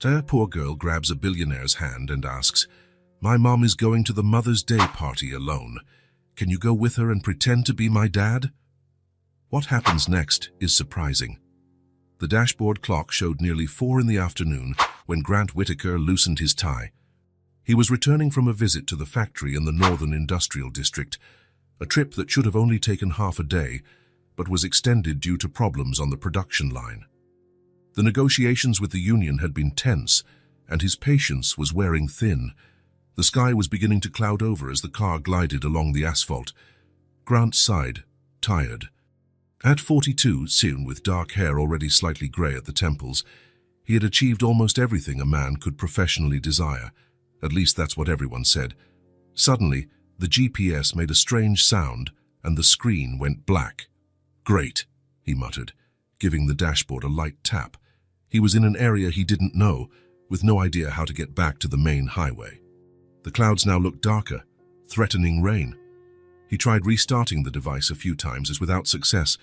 A poor girl grabs a billionaire's hand and asks, "My mom is going to the Mother's Day party alone. Can you go with her and pretend to be my dad?" What happens next is surprising. The dashboard clock showed nearly 4 in the afternoon when Grant Whitaker loosened his tie. He was returning from a visit to the factory in the Northern Industrial District, a trip that should have only taken half a day, but was extended due to problems on the production line. The negotiations with the union had been tense, and his patience was wearing thin. The sky was beginning to cloud over as the car glided along the asphalt. Grant sighed, tired. At 42, soon with dark hair already slightly grey at the temples, he had achieved almost everything a man could professionally desire. At least that's what everyone said. Suddenly, the GPS made a strange sound, and the screen went black. "Great," he muttered, giving the dashboard a light tap. He was in an area he didn't know, with no idea how to get back to the main highway. The clouds now looked darker, threatening rain. He tried restarting the device a few times as without success.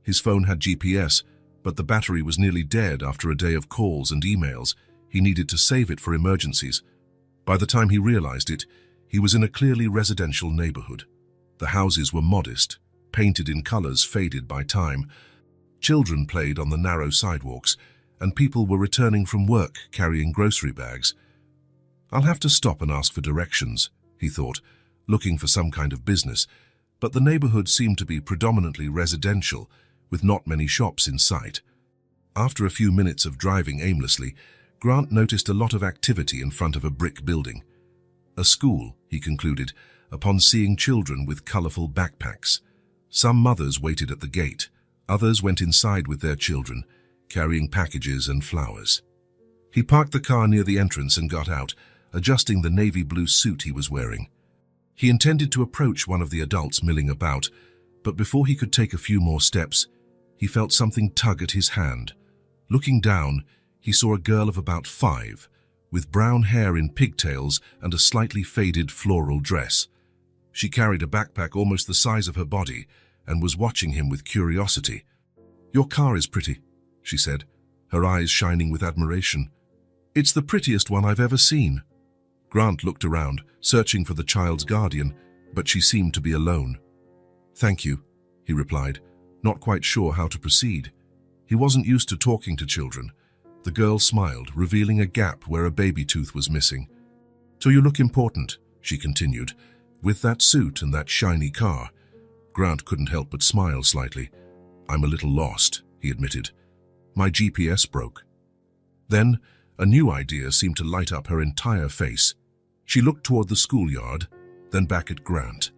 His phone had GPS, but the battery was nearly dead after a day of calls and emails. He needed to save it for emergencies. By the time he realized it, he was in a clearly residential neighborhood. The houses were modest, painted in colors faded by time. Children played on the narrow sidewalks, and people were returning from work carrying grocery bags. "I'll have to stop and ask for directions," he thought, looking for some kind of business, but the neighborhood seemed to be predominantly residential, with not many shops in sight. After a few minutes of driving aimlessly, Grant noticed a lot of activity in front of a brick building. A school, he concluded, upon seeing children with colorful backpacks. Some mothers waited at the gate, others went inside with their children, carrying packages and flowers. He parked the car near the entrance and got out, adjusting the navy blue suit he was wearing. He intended to approach one of the adults milling about, but before he could take a few more steps, he felt something tug at his hand. Looking down, he saw a girl of about 5, with brown hair in pigtails and a slightly faded floral dress. She carried a backpack almost the size of her body and was watching him with curiosity. "Your car is pretty," she said, her eyes shining with admiration. "It's the prettiest one I've ever seen." Grant looked around, searching for the child's guardian, but she seemed to be alone. "Thank you," he replied, not quite sure how to proceed. He wasn't used to talking to children. The girl smiled, revealing a gap where a baby tooth was missing. "So you look important," she continued, "with that suit and that shiny car." Grant couldn't help but smile slightly. "I'm a little lost," he admitted. "My GPS broke." Then, a new idea seemed to light up her entire face. She looked toward the schoolyard, then back at Grant.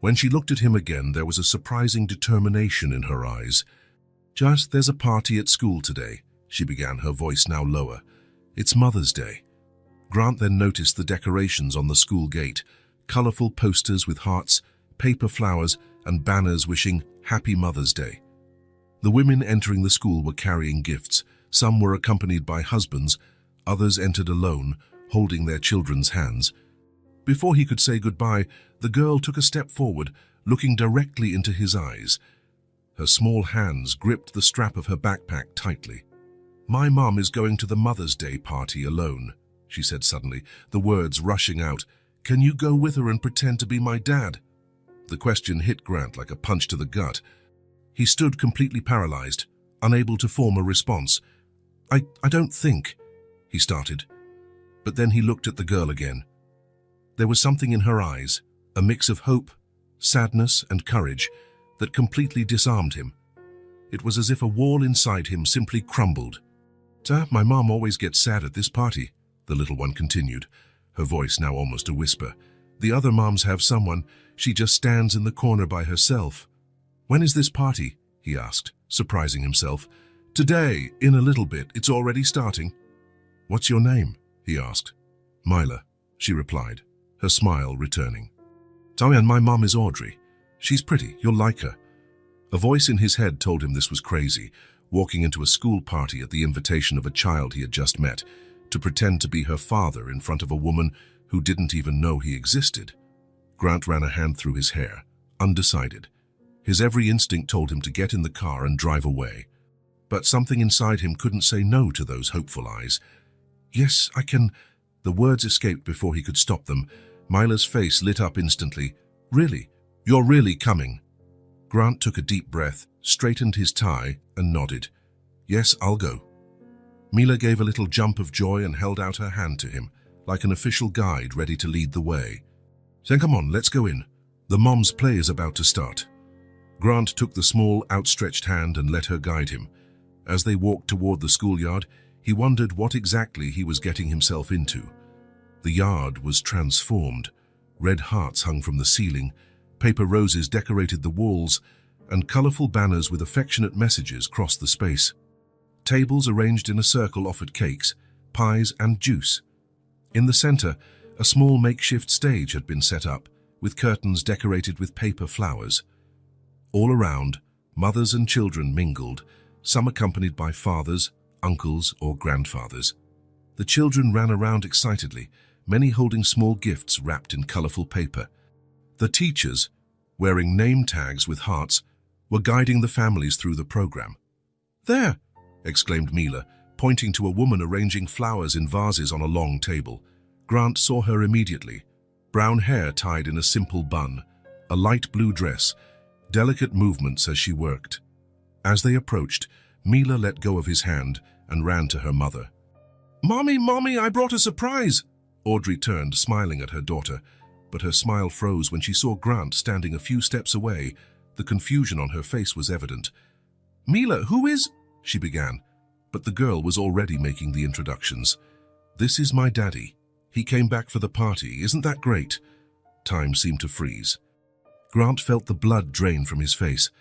When she looked at him again, there was a surprising determination in her eyes. There's a party at school today," she began, her voice now lower. "It's Mother's Day." Grant then noticed the decorations on the school gate, colorful posters with hearts, paper flowers, and banners wishing Happy Mother's Day. The women entering the school were carrying gifts. Some were accompanied by husbands, others entered alone, holding their children's hands. Before he could say goodbye, the girl took a step forward, looking directly into his eyes. Her small hands gripped the strap of her backpack tightly. "My mom is going to the Mother's Day party alone," she said suddenly, the words rushing out. "Can you go with her and pretend to be my dad?" The question hit Grant like a punch to the gut. He stood completely paralyzed, unable to form a response. I don't think," he started. But then he looked at the girl again. There was something in her eyes, a mix of hope, sadness, and courage, that completely disarmed him. It was as if a wall inside him simply crumbled. "My mom always gets sad at this party," the little one continued, her voice now almost a whisper. "The other moms have someone. She just stands in the corner by herself." "When is this party?" he asked, surprising himself. "Today, in a little bit. It's already starting." "What's your name?" he asked. "Myla," she replied, her smile returning. "And my mom is Audrey. She's pretty. You'll like her." A voice in his head told him this was crazy, walking into a school party at the invitation of a child he had just met, to pretend to be her father in front of a woman who didn't even know he existed. Grant ran a hand through his hair, undecided. His every instinct told him to get in the car and drive away. But something inside him couldn't say no to those hopeful eyes. Yes, I can. The words escaped before he could stop them. Mila's face lit up instantly. Really? You're really coming? Grant took a deep breath, straightened his tie, and nodded. Yes, I'll go. Mila gave a little jump of joy and held out her hand to him, like an official guide ready to lead the way. Then come on, let's go in. The mom's play is about to start. Grant took the small, outstretched hand and let her guide him. As they walked toward the schoolyard, he wondered what exactly he was getting himself into. The yard was transformed. Red hearts hung from the ceiling, paper roses decorated the walls, and colorful banners with affectionate messages crossed the space. Tables arranged in a circle offered cakes, pies, and juice. In the center, a small makeshift stage had been set up, with curtains decorated with paper flowers. All around, mothers and children mingled, some accompanied by fathers, uncles, or grandfathers. The children ran around excitedly, many holding small gifts wrapped in colorful paper. The teachers, wearing name tags with hearts, were guiding the families through the program. There! Exclaimed Mila, pointing to a woman arranging flowers in vases on a long table. Grant saw her immediately. Brown hair tied in a simple bun, a light blue dress, delicate movements as she worked. As they approached, Mila let go of his hand and ran to her mother. Mommy, Mommy, I brought a surprise! Audrey turned, smiling at her daughter, but her smile froze when she saw Grant standing a few steps away. The confusion on her face was evident. Mila, who is... she began, but the girl was already making the introductions. This is my daddy. He came back for the party. Isn't that great? Time seemed to freeze. Grant felt the blood drain from his face.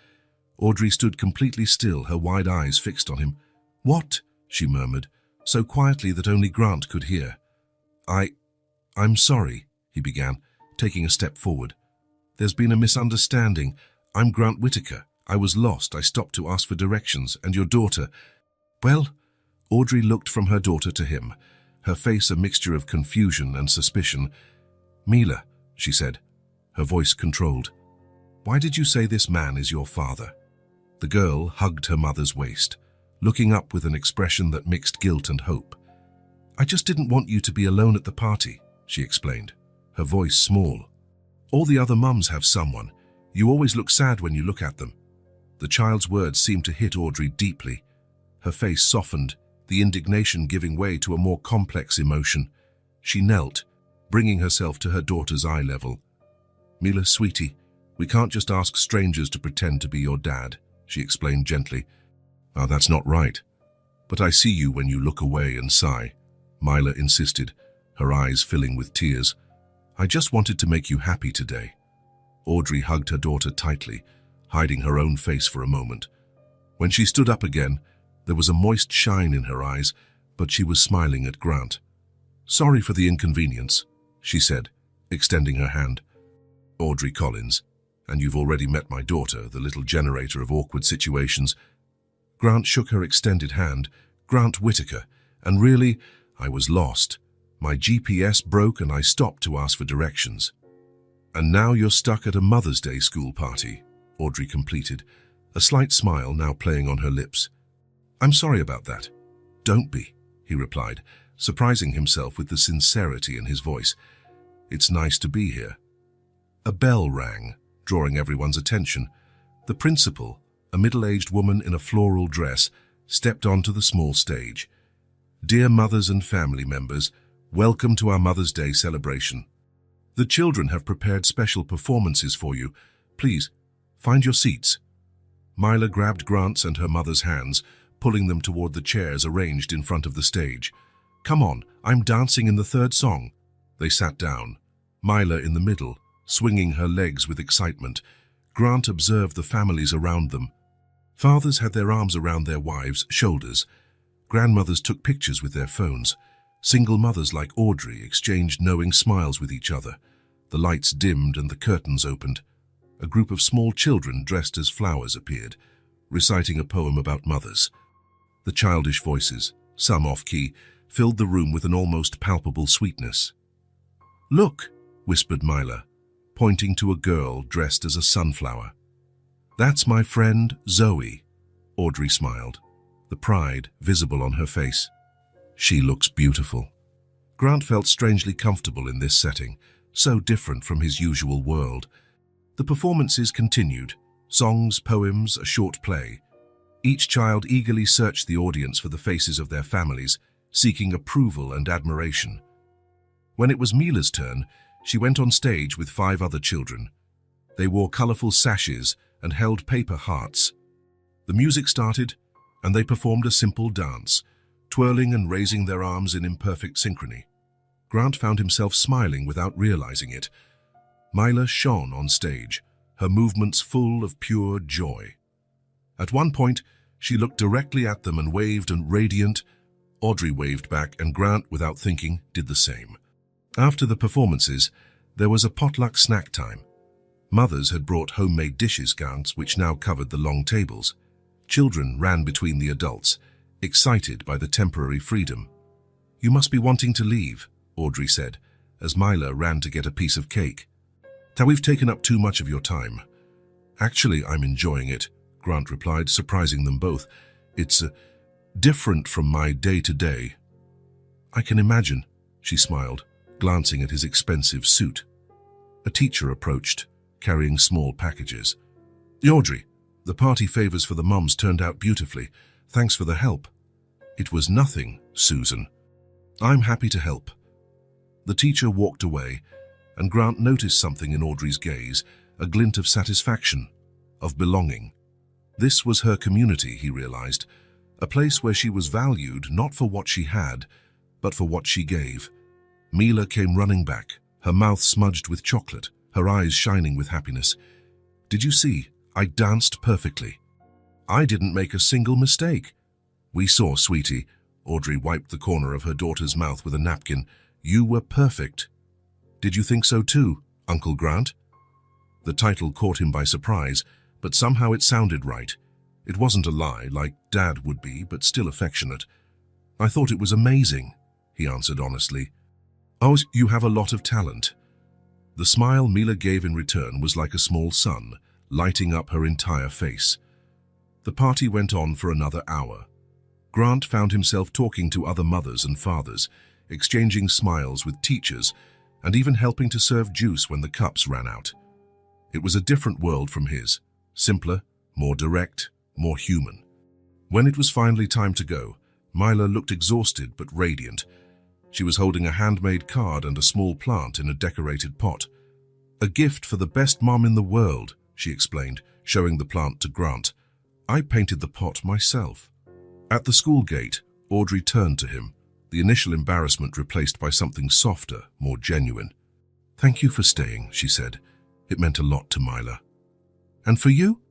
Audrey stood completely still, her wide eyes fixed on him. What? She murmured, so quietly that only Grant could hear. I'm sorry, he began, taking a step forward. There's been a misunderstanding. I'm Grant Whitaker. I was lost. I stopped to ask for directions, and your daughter... Well, Audrey looked from her daughter to him, her face a mixture of confusion and suspicion. Mila, she said, her voice controlled. Why did you say this man is your father? The girl hugged her mother's waist, looking up with an expression that mixed guilt and hope. I just didn't want you to be alone at the party, she explained, her voice small. All the other mums have someone. You always look sad when you look at them. The child's words seemed to hit Audrey deeply. Her face softened, the indignation giving way to a more complex emotion. She knelt, bringing herself to her daughter's eye level. Mila, sweetie, we can't just ask strangers to pretend to be your dad, she explained gently. Ah, that's not right. But I see you when you look away and sigh, Mila insisted, her eyes filling with tears. I just wanted to make you happy today. Audrey hugged her daughter tightly, hiding her own face for a moment. When she stood up again, there was a moist shine in her eyes, but she was smiling at Grant. Sorry for the inconvenience, she said, extending her hand. Audrey Collins, and you've already met my daughter, the little generator of awkward situations. Grant shook her extended hand. Grant Whitaker, and really, I was lost. My GPS broke and I stopped to ask for directions. And now you're stuck at a Mother's Day school party, Audrey completed, a slight smile now playing on her lips. I'm sorry about that. Don't be, he replied, surprising himself with the sincerity in his voice. It's nice to be here. A bell rang, drawing everyone's attention. The principal, a middle-aged woman in a floral dress, stepped onto the small stage. Dear mothers and family members, welcome to our Mother's Day celebration. The children have prepared special performances for you. Please, find your seats. Mila grabbed Grant's and her mother's hands, pulling them toward the chairs arranged in front of the stage. Come on, I'm dancing in the third song. They sat down, Mila in the middle, swinging her legs with excitement. Grant observed the families around them. Fathers had their arms around their wives' shoulders. Grandmothers took pictures with their phones. Single mothers like Audrey exchanged knowing smiles with each other. The lights dimmed and the curtains opened. A group of small children dressed as flowers appeared, reciting a poem about mothers. The childish voices, some off-key, filled the room with an almost palpable sweetness. Look, whispered Mila, pointing to a girl dressed as a sunflower. That's my friend Zoe, Audrey smiled, the pride visible on her face. She looks beautiful. Grant felt strangely comfortable in this setting, so different from his usual world. The performances continued. Songs, poems, a short play. Each child eagerly searched the audience for the faces of their families, seeking approval and admiration. When it was Mila's turn, she went on stage with 5 other children. They wore colorful sashes and held paper hearts. The music started, and they performed a simple dance, twirling and raising their arms in imperfect synchrony. Grant found himself smiling without realizing it. Mila shone on stage, her movements full of pure joy. At one point, she looked directly at them and waved, and radiant. Audrey waved back, and Grant, without thinking, did the same. After the performances, there was a potluck snack time. Mothers had brought homemade dishes, which now covered the long tables. Children ran between the adults, excited by the temporary freedom. "You must be wanting to leave," Audrey said, as Mila ran to get a piece of cake. "We've taken up too much of your time." "Actually, I'm enjoying it," Grant replied, surprising them both. "It's different from my day-to-day." "I can imagine," she smiled, glancing at his expensive suit. A teacher approached, carrying small packages. "Audrey, the party favors for the mums turned out beautifully. Thanks for the help." "It was nothing, Susan. I'm happy to help." The teacher walked away, and Grant noticed something in Audrey's gaze, a glint of satisfaction, of belonging. This was her community, he realized, a place where she was valued not for what she had, but for what she gave. Mila came running back, her mouth smudged with chocolate, her eyes shining with happiness. "Did you see? I danced perfectly. I didn't make a single mistake." "We saw, sweetie." Audrey wiped the corner of her daughter's mouth with a napkin. "You were perfect." "Did you think so too, Uncle Grant?" The title caught him by surprise, but somehow it sounded right. It wasn't a lie, like Dad would be, but still affectionate. "I thought it was amazing," he answered honestly. "Oh, you have a lot of talent." The smile Mila gave in return was like a small sun, lighting up her entire face. The party went on for another hour. Grant found himself talking to other mothers and fathers, exchanging smiles with teachers, and even helping to serve juice when the cups ran out. It was a different world from his, simpler, more direct, more human. When it was finally time to go, Mila looked exhausted but radiant. She was holding a handmade card and a small plant in a decorated pot. "A gift for the best mom in the world," she explained, showing the plant to Grant. "I painted the pot myself." At the school gate, Audrey turned to him, the initial embarrassment replaced by something softer, more genuine. "Thank you for staying," she said. It meant a lot to Mila. "And for you?"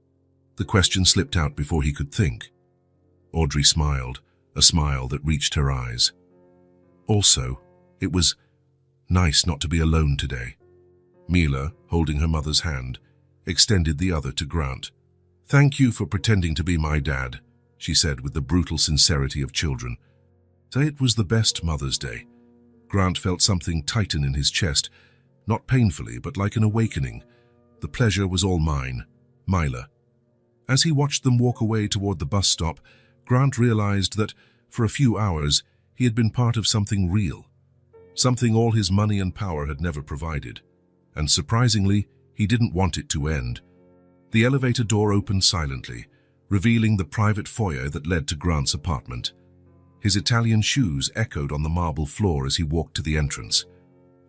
The question slipped out before he could think. Audrey smiled, a smile that reached her eyes. "Also, it was nice not to be alone today." Mila, holding her mother's hand, extended the other to Grant. "Thank you for pretending to be my dad," she said with the brutal sincerity of children. It was the best Mother's Day. Grant felt something tighten in his chest, not painfully, but like an awakening. The pleasure was all mine, Mila. As he watched them walk away toward the bus stop, Grant realized that, for a few hours, he had been part of something real, something all his money and power had never provided. And surprisingly, he didn't want it to end. The elevator door opened silently, revealing the private foyer that led to Grant's apartment. His Italian shoes echoed on the marble floor as he walked to the entrance.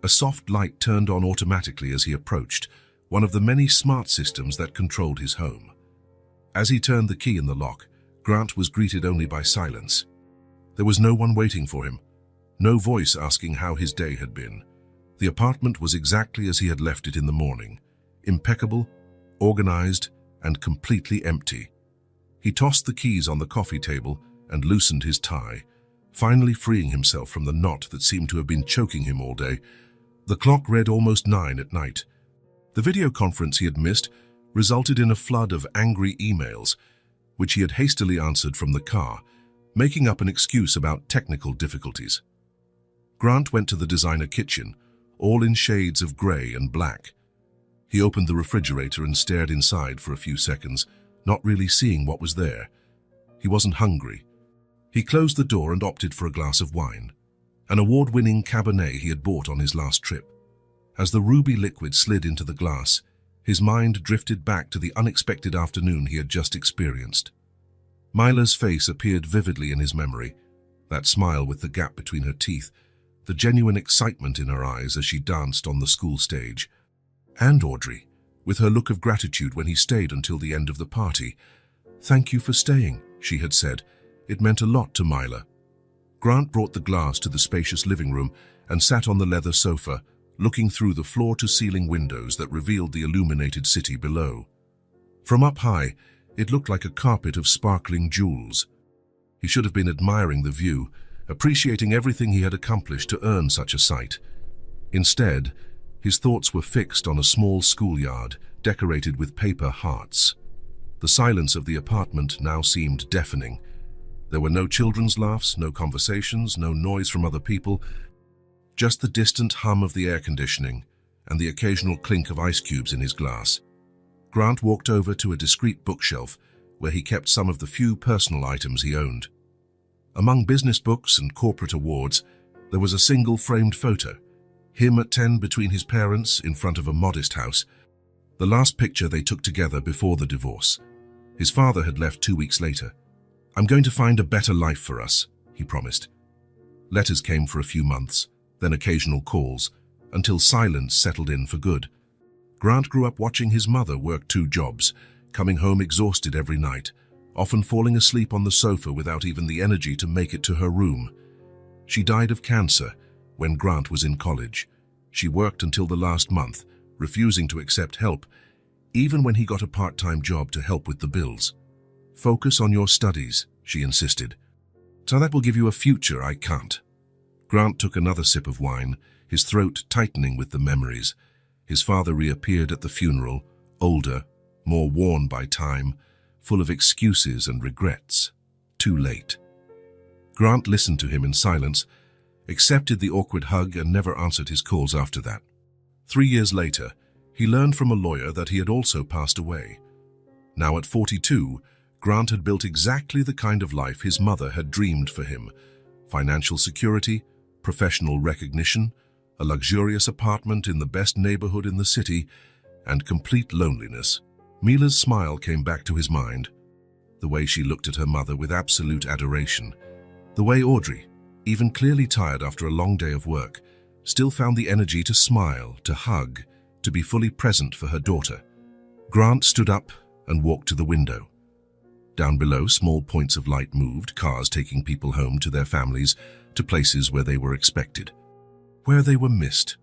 A soft light turned on automatically as he approached, one of the many smart systems that controlled his home. As he turned the key in the lock, Grant was greeted only by silence. There was no one waiting for him, no voice asking how his day had been. The apartment was exactly as he had left it in the morning, impeccable, organized, and completely empty. He tossed the keys on the coffee table and loosened his tie, finally freeing himself from the knot that seemed to have been choking him all day. The clock read almost 9 at night. The video conference he had missed resulted in a flood of angry emails, which he had hastily answered from the car, making up an excuse about technical difficulties. Grant went to the designer kitchen, all in shades of gray and black. He opened the refrigerator and stared inside for a few seconds, not really seeing what was there. He wasn't hungry. He closed the door and opted for a glass of wine, an award-winning Cabernet he had bought on his last trip. As the ruby liquid slid into the glass, his mind drifted back to the unexpected afternoon he had just experienced. Myla's face appeared vividly in his memory, that smile with the gap between her teeth, the genuine excitement in her eyes as she danced on the school stage. And Audrey, with her look of gratitude when he stayed until the end of the party. "Thank you for staying," she had said. It meant a lot to Myla. Grant brought the glass to the spacious living room and sat on the leather sofa, looking through the floor-to-ceiling windows that revealed the illuminated city below. From up high, it looked like a carpet of sparkling jewels. He should have been admiring the view, appreciating everything he had accomplished to earn such a sight. Instead, his thoughts were fixed on a small schoolyard decorated with paper hearts. The silence of the apartment now seemed deafening. There were no children's laughs, no conversations, no noise from other people, just the distant hum of the air conditioning and the occasional clink of ice cubes in his glass. Grant walked over to a discreet bookshelf where he kept some of the few personal items he owned. Among business books and corporate awards, there was a single framed photo, him at 10 between his parents in front of a modest house, the last picture they took together before the divorce. His father had left 2 weeks later. "I'm going to find a better life for us," he promised. Letters came for a few months, then occasional calls, until silence settled in for good. Grant grew up watching his mother work 2 jobs, coming home exhausted every night, often falling asleep on the sofa without even the energy to make it to her room. She died of cancer when Grant was in college. She worked until the last month, refusing to accept help, even when he got a part-time job to help with the bills. "Focus on your studies," she insisted. "So that will give you a future I can't." Grant took another sip of wine, his throat tightening with the memories. His father reappeared at the funeral, older, more worn by time, full of excuses and regrets. Too late. Grant listened to him in silence, accepted the awkward hug and never answered his calls after that. 3 years later, he learned from a lawyer that he had also passed away. Now at 42, Grant had built exactly the kind of life his mother had dreamed for him: financial security, professional recognition, a luxurious apartment in the best neighborhood in the city, and complete loneliness. Myla's smile came back to his mind, the way she looked at her mother with absolute adoration, the way Audrey, even clearly tired after a long day of work, still found the energy to smile, to hug, to be fully present for her daughter. Grant stood up and walked to the window. Down below, small points of light moved, cars taking people home to their families, to places where they were expected, where they were missed.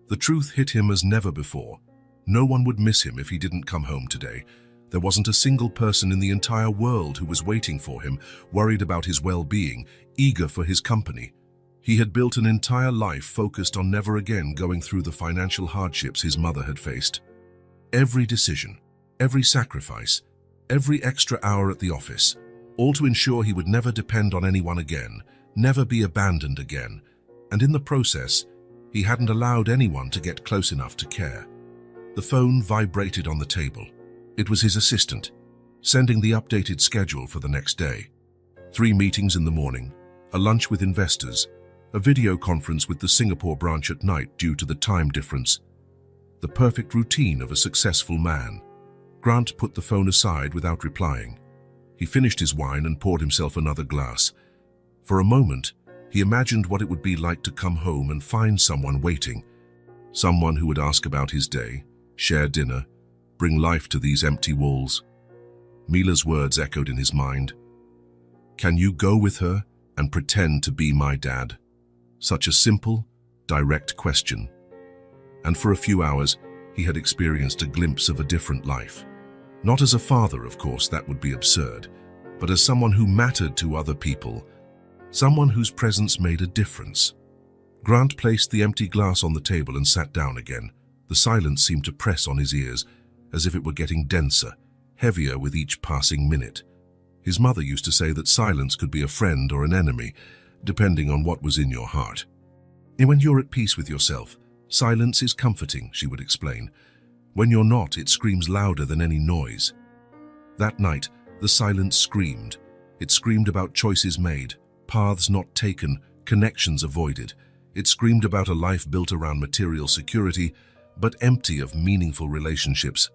The truth hit him as never before. No one would miss him if he didn't come home today. There wasn't a single person in the entire world who was waiting for him, worried about his well-being, eager for his company. He had built an entire life focused on never again going through the financial hardships his mother had faced. Every decision, every sacrifice, every extra hour at the office, all to ensure he would never depend on anyone again, never be abandoned again, and in the process, he hadn't allowed anyone to get close enough to care. The phone vibrated on the table. It was his assistant, sending the updated schedule for the next day. 3 meetings in the morning, a lunch with investors, a video conference with the Singapore branch at night due to the time difference. The perfect routine of a successful man. Grant put the phone aside without replying. He finished his wine and poured himself another glass. For a moment, he imagined what it would be like to come home and find someone waiting. Someone who would ask about his day, share dinner, bring life to these empty walls. Myla's words echoed in his mind. "Can you go with her and pretend to be my dad?" Such a simple, direct question. And for a few hours, he had experienced a glimpse of a different life. Not as a father, of course, that would be absurd, but as someone who mattered to other people, someone whose presence made a difference. Grant placed the empty glass on the table and sat down again. The silence seemed to press on his ears, as if it were getting denser, heavier with each passing minute. His mother used to say that silence could be a friend or an enemy, depending on what was in your heart. And when you're at peace with yourself, silence is comforting, she would explain. When you're not, it screams louder than any noise. That night, the silence screamed. It screamed about choices made, paths not taken, connections avoided. It screamed about a life built around material security, but empty of meaningful relationships.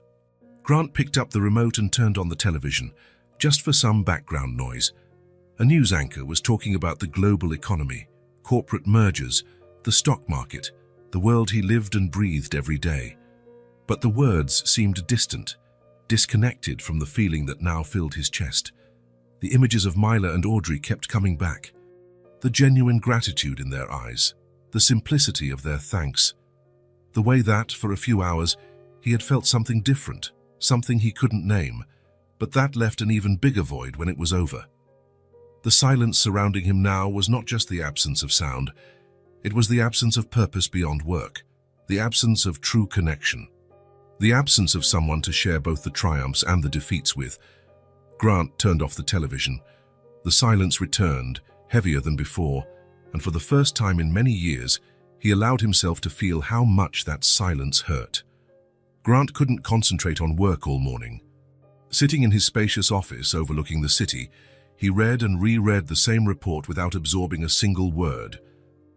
Grant picked up the remote and turned on the television, just for some background noise. A news anchor was talking about the global economy, corporate mergers, the stock market, the world he lived and breathed every day. But the words seemed distant, disconnected from the feeling that now filled his chest. The images of Mila and Audrey kept coming back. The genuine gratitude in their eyes, the simplicity of their thanks. The way that, for a few hours, he had felt something different, something he couldn't name, but that left an even bigger void when it was over. The silence surrounding him now was not just the absence of sound, it was the absence of purpose beyond work, the absence of true connection, the absence of someone to share both the triumphs and the defeats with. Grant turned off the television. The silence returned, heavier than before, and for the first time in many years, he allowed himself to feel how much that silence hurt. Grant couldn't concentrate on work all morning. Sitting in his spacious office overlooking the city, he read and reread the same report without absorbing a single word.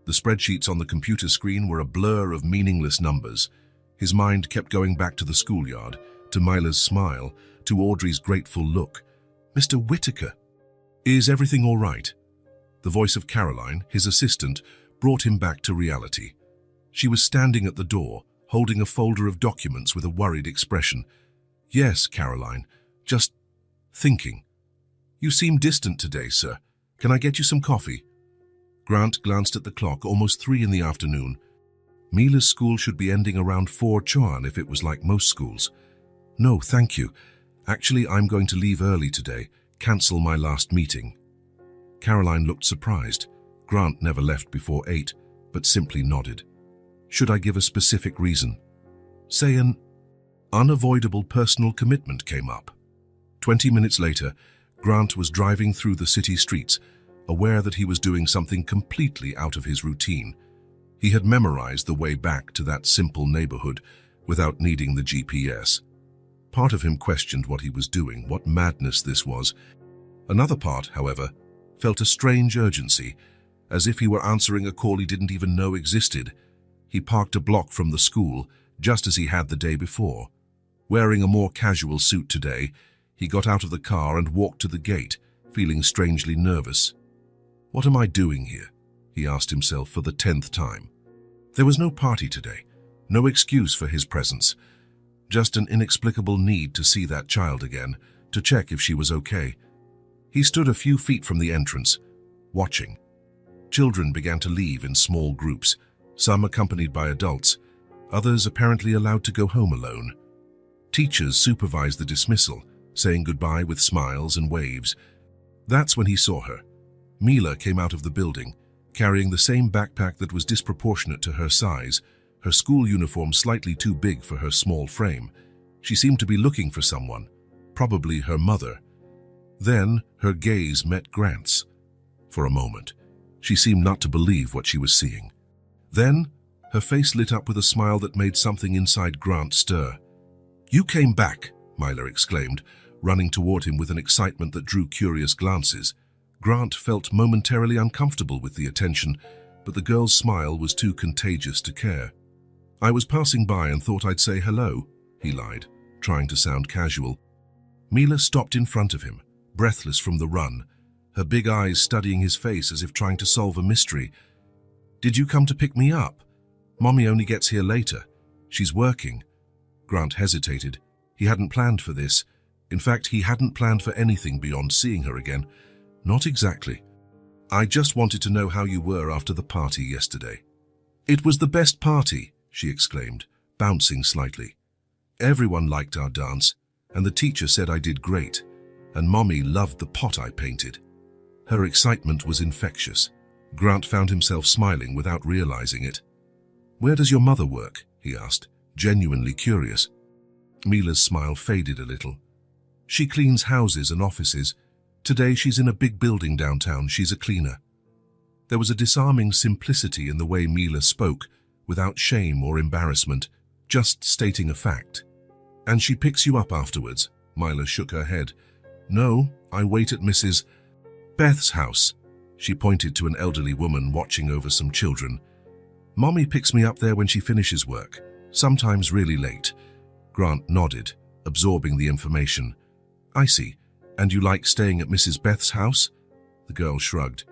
The spreadsheets on the computer screen were a blur of meaningless numbers. His mind kept going back to the schoolyard, to Mila's smile, to Audrey's grateful look. "Mr. Whitaker, is everything all right?" The voice of Caroline, his assistant, brought him back to reality. She was standing at the door, holding a folder of documents with a worried expression. "Yes, Caroline, just thinking. You seem distant today, sir. Can I get you some coffee?" Grant glanced at the clock, almost 3 in the afternoon. Mila's school should be ending around 4 Chuan if it was like most schools. "No, thank you. Actually, I'm going to leave early today, cancel my last meeting." Caroline looked surprised. Grant never left before 8, but simply nodded. "Should I give a specific reason?" "Say an unavoidable personal commitment came up." 20 minutes later, Grant was driving through the city streets, aware that he was doing something completely out of his routine. He had memorized the way back to that simple neighborhood without needing the GPS. Part of him questioned what he was doing, what madness this was. Another part, however, felt a strange urgency, as if he were answering a call he didn't even know existed. He parked a block from the school, just as he had the day before. Wearing a more casual suit today, he got out of the car and walked to the gate, feeling strangely nervous. "What am I doing here?" he asked himself for the 10th time. There was no party today, no excuse for his presence, just an inexplicable need to see that child again, to check if she was okay. He stood a few feet from the entrance, watching. Children began to leave in small groups, some accompanied by adults, others apparently allowed to go home alone. Teachers supervised the dismissal, saying goodbye with smiles and waves. That's when he saw her. Mila came out of the building, carrying the same backpack that was disproportionate to her size, her school uniform slightly too big for her small frame. She seemed to be looking for someone, probably her mother. Then her gaze met Grant's. For a moment, she seemed not to believe what she was seeing. Then, her face lit up with a smile that made something inside Grant stir. "You came back," Mila exclaimed, running toward him with an excitement that drew curious glances. Grant felt momentarily uncomfortable with the attention, but the girl's smile was too contagious to care. "I was passing by and thought I'd say hello," he lied, trying to sound casual. Mila stopped in front of him, breathless from the run, her big eyes studying his face as if trying to solve a mystery. "Did you come to pick me up? Mommy only gets here later. She's working." Grant hesitated. He hadn't planned for this. In fact, he hadn't planned for anything beyond seeing her again. "Not exactly. I just wanted to know how you were after the party yesterday." "It was the best party," she exclaimed, bouncing slightly. "Everyone liked our dance, and the teacher said I did great, and Mommy loved the pot I painted." Her excitement was infectious. Grant found himself smiling without realizing it. "Where does your mother work?" he asked, genuinely curious. Mila's smile faded a little. "She cleans houses and offices. Today she's in a big building downtown. She's a cleaner." There was a disarming simplicity in the way Mila spoke, without shame or embarrassment, just stating a fact. "And she picks you up afterwards?" Mila shook her head. "No, I wait at Mrs." Beth's house. She pointed to an elderly woman watching over some children. Mommy picks me up there when she finishes work, sometimes really late. Grant nodded, absorbing the information. I see. And you like staying at Mrs. Beth's house? The girl shrugged.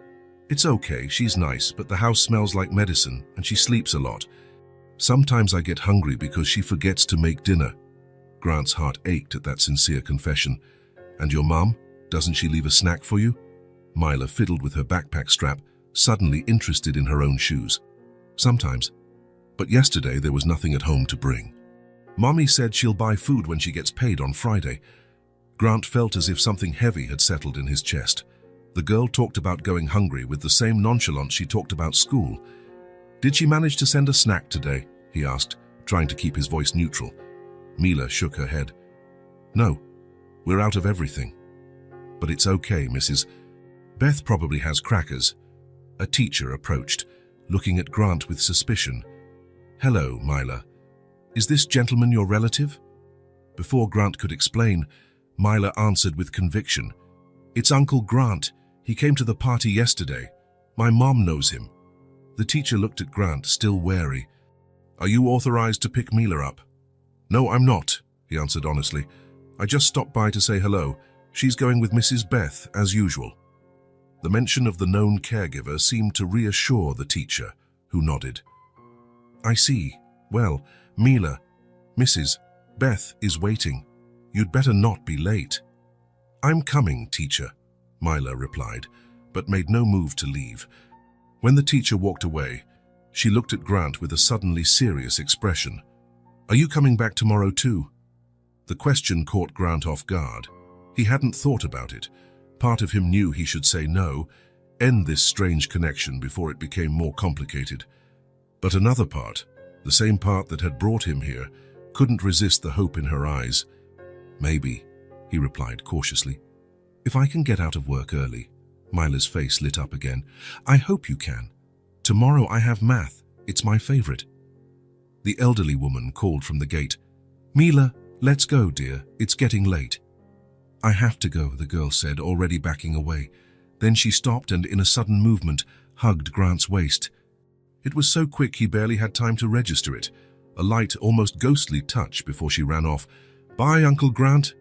It's okay, she's nice, but the house smells like medicine and she sleeps a lot. Sometimes I get hungry because she forgets to make dinner. Grant's heart ached at that sincere confession. And your mom? Doesn't she leave a snack for you? Myla fiddled with her backpack strap, suddenly interested in her own shoes. Sometimes. But yesterday there was nothing at home to bring. Mommy said she'll buy food when she gets paid on Friday. Grant felt as if something heavy had settled in his chest. The girl talked about going hungry with the same nonchalance she talked about school. Did she manage to send a snack today? He asked, trying to keep his voice neutral. Mila shook her head. No, we're out of everything. But it's okay, Mrs. Beth probably has crackers. A teacher approached, looking at Grant with suspicion. Hello, Myla. Is this gentleman your relative? Before Grant could explain, Myla answered with conviction. It's Uncle Grant. He came to the party yesterday. My mom knows him. The teacher looked at Grant, still wary. Are you authorized to pick Mila up? No, I'm not, he answered honestly. I just stopped by to say hello. She's going with Mrs. Beth, as usual. The mention of the known caregiver seemed to reassure the teacher, who nodded. I see. Well, Mila, Mrs. Beth is waiting. You'd better not be late. I'm coming, teacher, Myla replied, but made no move to leave. When the teacher walked away, she looked at Grant with a suddenly serious expression. Are you coming back tomorrow too? The question caught Grant off guard. He hadn't thought about it. Part of him knew he should say no, end this strange connection before it became more complicated. But another part, the same part that had brought him here, couldn't resist the hope in her eyes. Maybe, he replied cautiously. If I can get out of work early. Myla's face lit up again. I hope you can. Tomorrow I have math. It's my favorite. The elderly woman called from the gate. Mila, let's go, dear. It's getting late. I have to go, the girl said, already backing away. Then she stopped and, in a sudden movement, hugged Grant's waist. It was so quick he barely had time to register it. A light, almost ghostly touch before she ran off. Bye, Uncle Grant.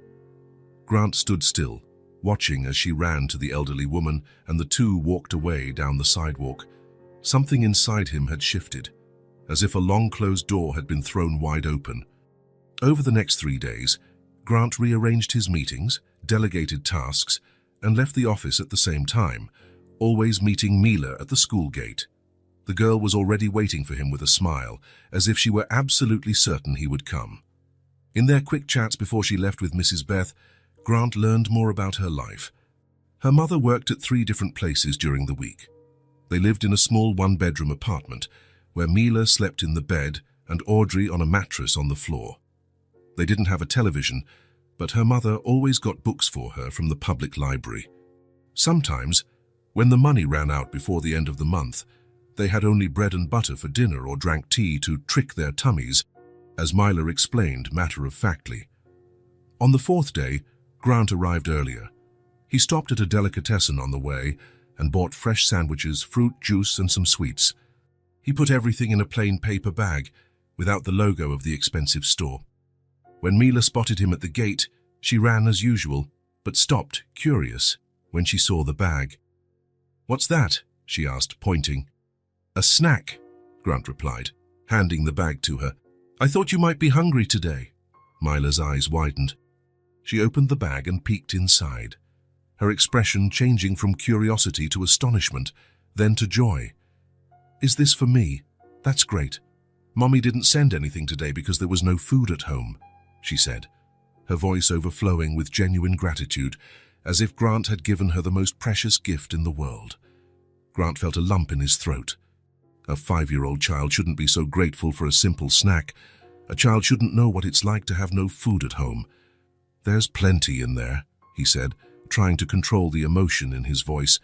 Grant stood still, watching as she ran to the elderly woman, and the two walked away down the sidewalk. Something inside him had shifted, as if a long-closed door had been thrown wide open. Over the next 3 days, Grant rearranged his meetings, delegated tasks, and left the office at the same time, always meeting Mila at the school gate. The girl was already waiting for him with a smile, as if she were absolutely certain he would come. In their quick chats before she left with Mrs. Beth, Grant learned more about her life. Her mother worked at 3 different places during the week. They lived in a small one-bedroom apartment, where Mila slept in the bed and Audrey on a mattress on the floor. They didn't have a television, but her mother always got books for her from the public library. Sometimes, when the money ran out before the end of the month, they had only bread and butter for dinner or drank tea to trick their tummies, as Myla explained matter-of-factly. On the 4th day, Grant arrived earlier. He stopped at a delicatessen on the way and bought fresh sandwiches, fruit, juice, and some sweets. He put everything in a plain paper bag, without the logo of the expensive store. When Mila spotted him at the gate, she ran as usual, but stopped, curious, when she saw the bag. What's that? She asked, pointing. A snack, Grant replied, handing the bag to her. I thought you might be hungry today. Myla's eyes widened. She opened the bag and peeked inside, her expression changing from curiosity to astonishment, then to joy. Is this for me? That's great. Mommy didn't send anything today because there was no food at home, she said, her voice overflowing with genuine gratitude, as if Grant had given her the most precious gift in the world. Grant felt a lump in his throat. A 5-year-old child shouldn't be so grateful for a simple snack. A child shouldn't know what it's like to have no food at home. There's plenty in there, he said, trying to control the emotion in his voice.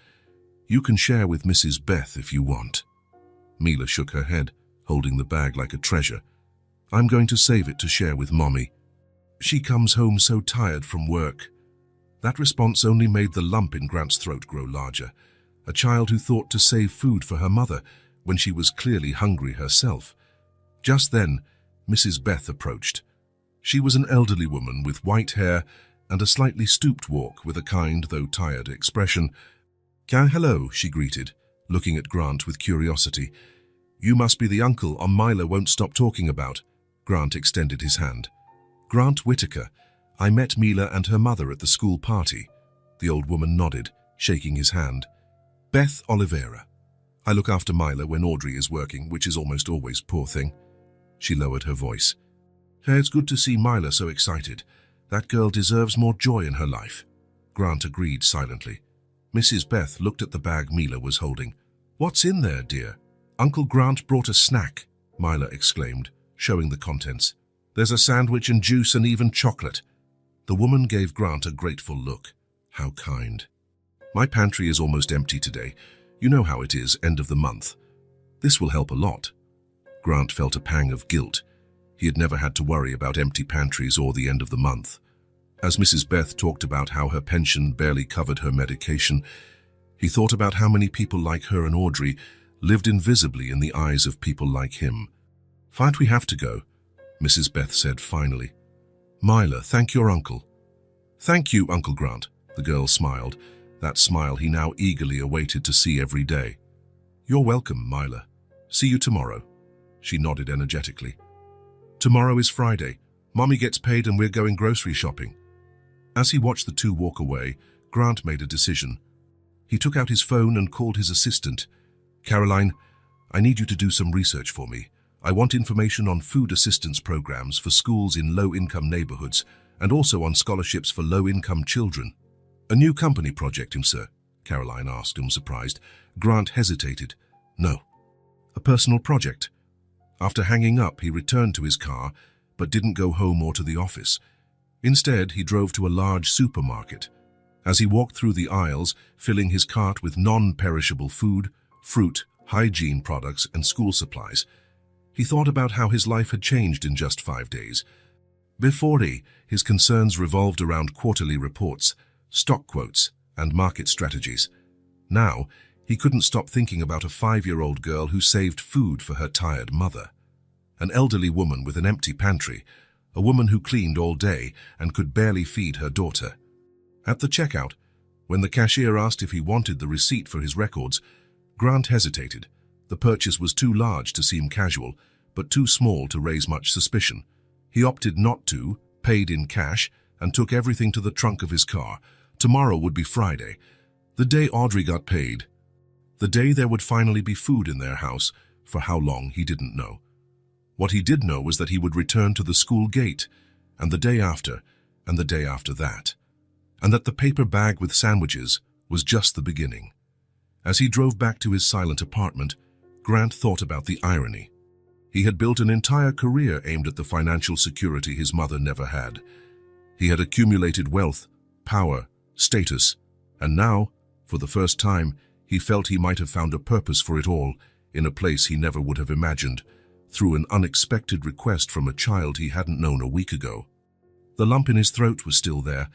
You can share with Mrs. Beth if you want. Mila shook her head, holding the bag like a treasure. I'm going to save it to share with Mommy. She comes home so tired from work. That response only made the lump in Grant's throat grow larger. A child who thought to save food for her mother when she was clearly hungry herself. Just then, Mrs. Beth approached. She was an elderly woman with white hair and a slightly stooped walk with a kind though tired expression. Hello, she greeted, looking at Grant with curiosity. You must be the uncle Mila won't stop talking about. Grant extended his hand. Grant Whitaker. I met Mila and her mother at the school party. The old woman nodded, shaking his hand. Beth Oliveira. I look after Mila when Audrey is working, which is almost always, poor thing. She lowered her voice. Hey, it's good to see Mila so excited. That girl deserves more joy in her life. Grant agreed silently. Mrs. Beth looked at the bag Mila was holding. What's in there, dear? Uncle Grant brought a snack, Mila exclaimed, showing the contents. There's a sandwich and juice and even chocolate. The woman gave Grant a grateful look. How kind. My pantry is almost empty today. You know how it is, end of the month. This will help a lot. Grant felt a pang of guilt. He had never had to worry about empty pantries or the end of the month. As Mrs. Beth talked about how her pension barely covered her medication, he thought about how many people like her and Audrey lived invisibly in the eyes of people like him. Fight we have to go, Mrs. Beth said finally. Mila, thank your uncle. Thank you, Uncle Grant, the girl smiled, that smile he now eagerly awaited to see every day. You're welcome, Mila. See you tomorrow. She nodded energetically. Tomorrow is Friday. Mommy gets paid and we're going grocery shopping. As he watched the two walk away, Grant made a decision. He took out his phone and called his assistant. Caroline, I need you to do some research for me. I want information on food assistance programs for schools in low-income neighborhoods and also on scholarships for low-income children. A new company project, sir? Caroline asked him, surprised. Grant hesitated. No. A personal project. After hanging up, he returned to his car, but didn't go home or to the office. Instead, he drove to a large supermarket. As he walked through the aisles, filling his cart with non-perishable food, fruit, hygiene products, and school supplies, he thought about how his life had changed in just 5 days. Before his concerns revolved around quarterly reports, stock quotes, and market strategies. Now, he couldn't stop thinking about a 5-year-old girl who saved food for her tired mother. An elderly woman with an empty pantry, a woman who cleaned all day and could barely feed her daughter. At the checkout, when the cashier asked if he wanted the receipt for his records, Grant hesitated. The purchase was too large to seem casual, but too small to raise much suspicion. He opted not to, paid in cash, and took everything to the trunk of his car. Tomorrow would be Friday, the day Audrey got paid. The day there would finally be food in their house. For how long, he didn't know. What he did know was that he would return to the school gate, and the day after, and the day after that, and that the paper bag with sandwiches was just the beginning. As he drove back to his silent apartment, Grant thought about the irony. He had built an entire career aimed at the financial security his mother never had. He had accumulated wealth, power, status, and now, for the first time, he felt he might have found a purpose for it all in a place he never would have imagined, through an unexpected request from a child he hadn't known a week ago. The lump in his throat was still there,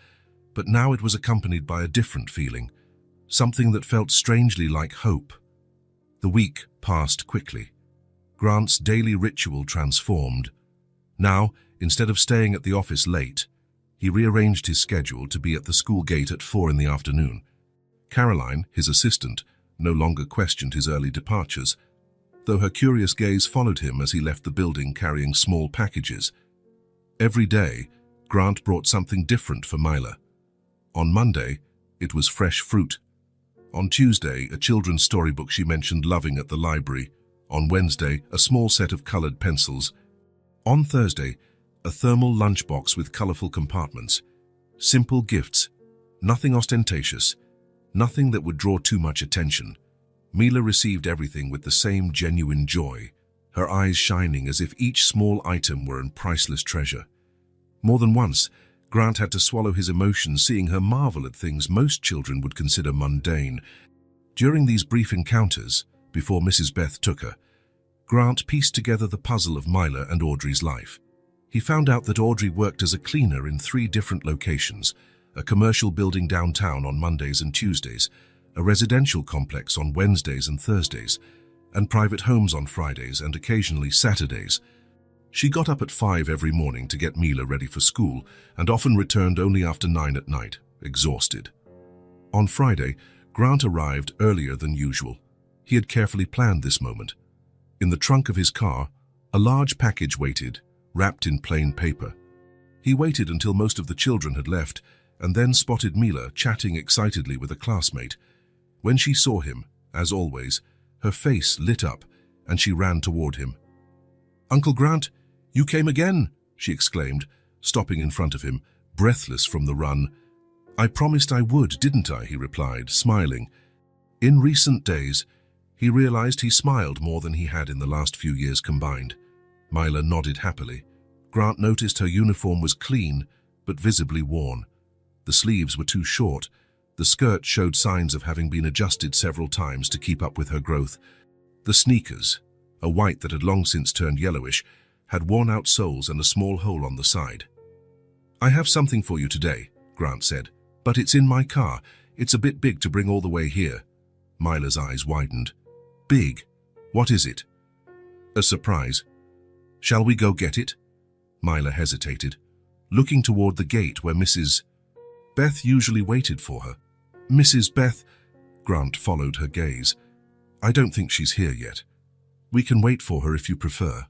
but now it was accompanied by a different feeling, something that felt strangely like hope. The week passed quickly. Grant's daily ritual transformed. Now, instead of staying at the office late, he rearranged his schedule to be at the school gate at 4 in the afternoon. Caroline, his assistant, no longer questioned his early departures, though her curious gaze followed him as he left the building carrying small packages. Every day, Grant brought something different for Mila. On Monday, it was fresh fruit. On Tuesday, a children's storybook she mentioned loving at the library. On Wednesday, a small set of colored pencils. On Thursday, a thermal lunchbox with colorful compartments. Simple gifts, nothing ostentatious, nothing that would draw too much attention. Mila received everything with the same genuine joy, her eyes shining as if each small item were a priceless treasure. More than once, Grant had to swallow his emotions seeing her marvel at things most children would consider mundane. During these brief encounters, before Mrs. Beth took her, Grant pieced together the puzzle of Mila and Audrey's life. He found out that Audrey worked as a cleaner in 3 different locations, a commercial building downtown on Mondays and Tuesdays, a residential complex on Wednesdays and Thursdays, and private homes on Fridays and occasionally Saturdays. She got up at 5 every morning to get Mila ready for school and often returned only after 9 at night, exhausted. On Friday, Grant arrived earlier than usual. He had carefully planned this moment. In the trunk of his car, a large package waited, wrapped in plain paper. He waited until most of the children had left and then spotted Mila chatting excitedly with a classmate. When she saw him, as always, her face lit up and she ran toward him. "Uncle Grant, you came again," she exclaimed, stopping in front of him, breathless from the run. "I promised I would, didn't I?" he replied, smiling. In recent days, he realized he smiled more than he had in the last few years combined. Mila nodded happily. Grant noticed her uniform was clean, but visibly worn. The sleeves were too short. The skirt showed signs of having been adjusted several times to keep up with her growth. The sneakers, a white that had long since turned yellowish, had worn-out soles and a small hole on the side. "I have something for you today," Grant said, "but it's in my car. It's a bit big to bring all the way here." Mila's eyes widened. "Big? What is it?" "A surprise." "Shall we go get it?" Mila hesitated, looking toward the gate where Mrs. Beth usually waited for her. "Mrs. Beth," Grant followed her gaze. "I don't think she's here yet. We can wait for her if you prefer."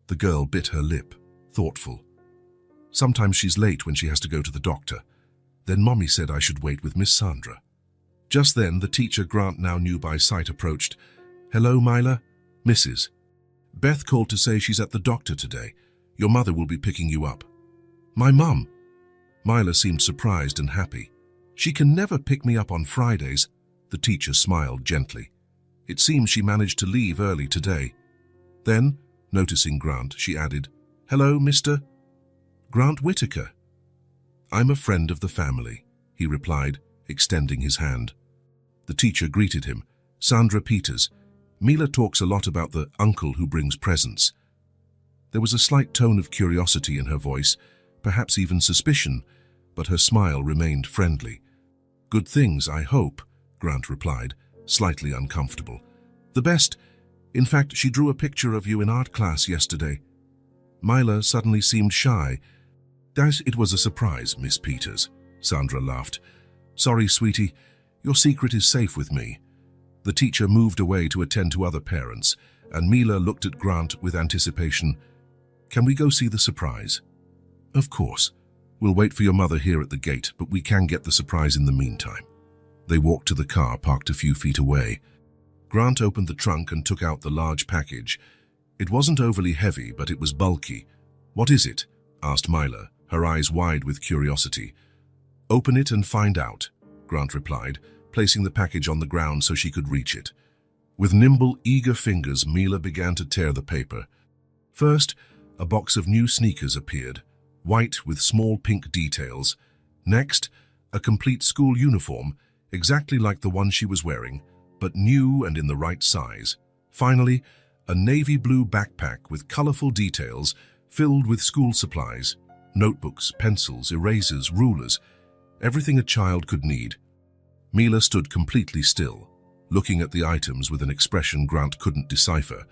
The girl bit her lip, thoughtful. "Sometimes she's late when she has to go to the doctor. Then Mommy said I should wait with Miss Sandra." Just then, the teacher Grant now knew by sight approached. "Hello, Mila?" "Mrs. Beth called to say she's at the doctor today. Your mother will be picking you up." "My mum?" Mila seemed surprised and happy. "She can never pick me up on Fridays." The teacher smiled gently. "It seems she managed to leave early today." Then, noticing Grant, she added, "Hello, Mr. Grant Whitaker." "I'm a friend of the family," he replied, extending his hand. The teacher greeted him. "Sandra Peters. Mila talks a lot about the uncle who brings presents." There was a slight tone of curiosity in her voice, perhaps even suspicion, but her smile remained friendly. "Good things, I hope," Grant replied, slightly uncomfortable. "The best. In fact, she drew a picture of you in art class yesterday." Mila suddenly seemed shy. "It was a surprise, Miss Peters," Sandra laughed. "Sorry, sweetie. Your secret is safe with me." The teacher moved away to attend to other parents, and Mila looked at Grant with anticipation. "Can we go see the surprise?" "Of course. We'll wait for your mother here at the gate, but we can get the surprise in the meantime." They walked to the car parked a few feet away. Grant opened the trunk and took out the large package. It wasn't overly heavy, but it was bulky. "What is it?" asked Mila, her eyes wide with curiosity. "Open it and find out," Grant replied, placing the package on the ground so she could reach it. With nimble, eager fingers, Mila began to tear the paper. First, a box of new sneakers appeared, white with small pink details. Next, a complete school uniform, exactly like the one she was wearing, but new and in the right size. Finally, a navy blue backpack with colorful details filled with school supplies, notebooks, pencils, erasers, rulers, everything a child could need. Mila stood completely still, looking at the items with an expression Grant couldn't decipher.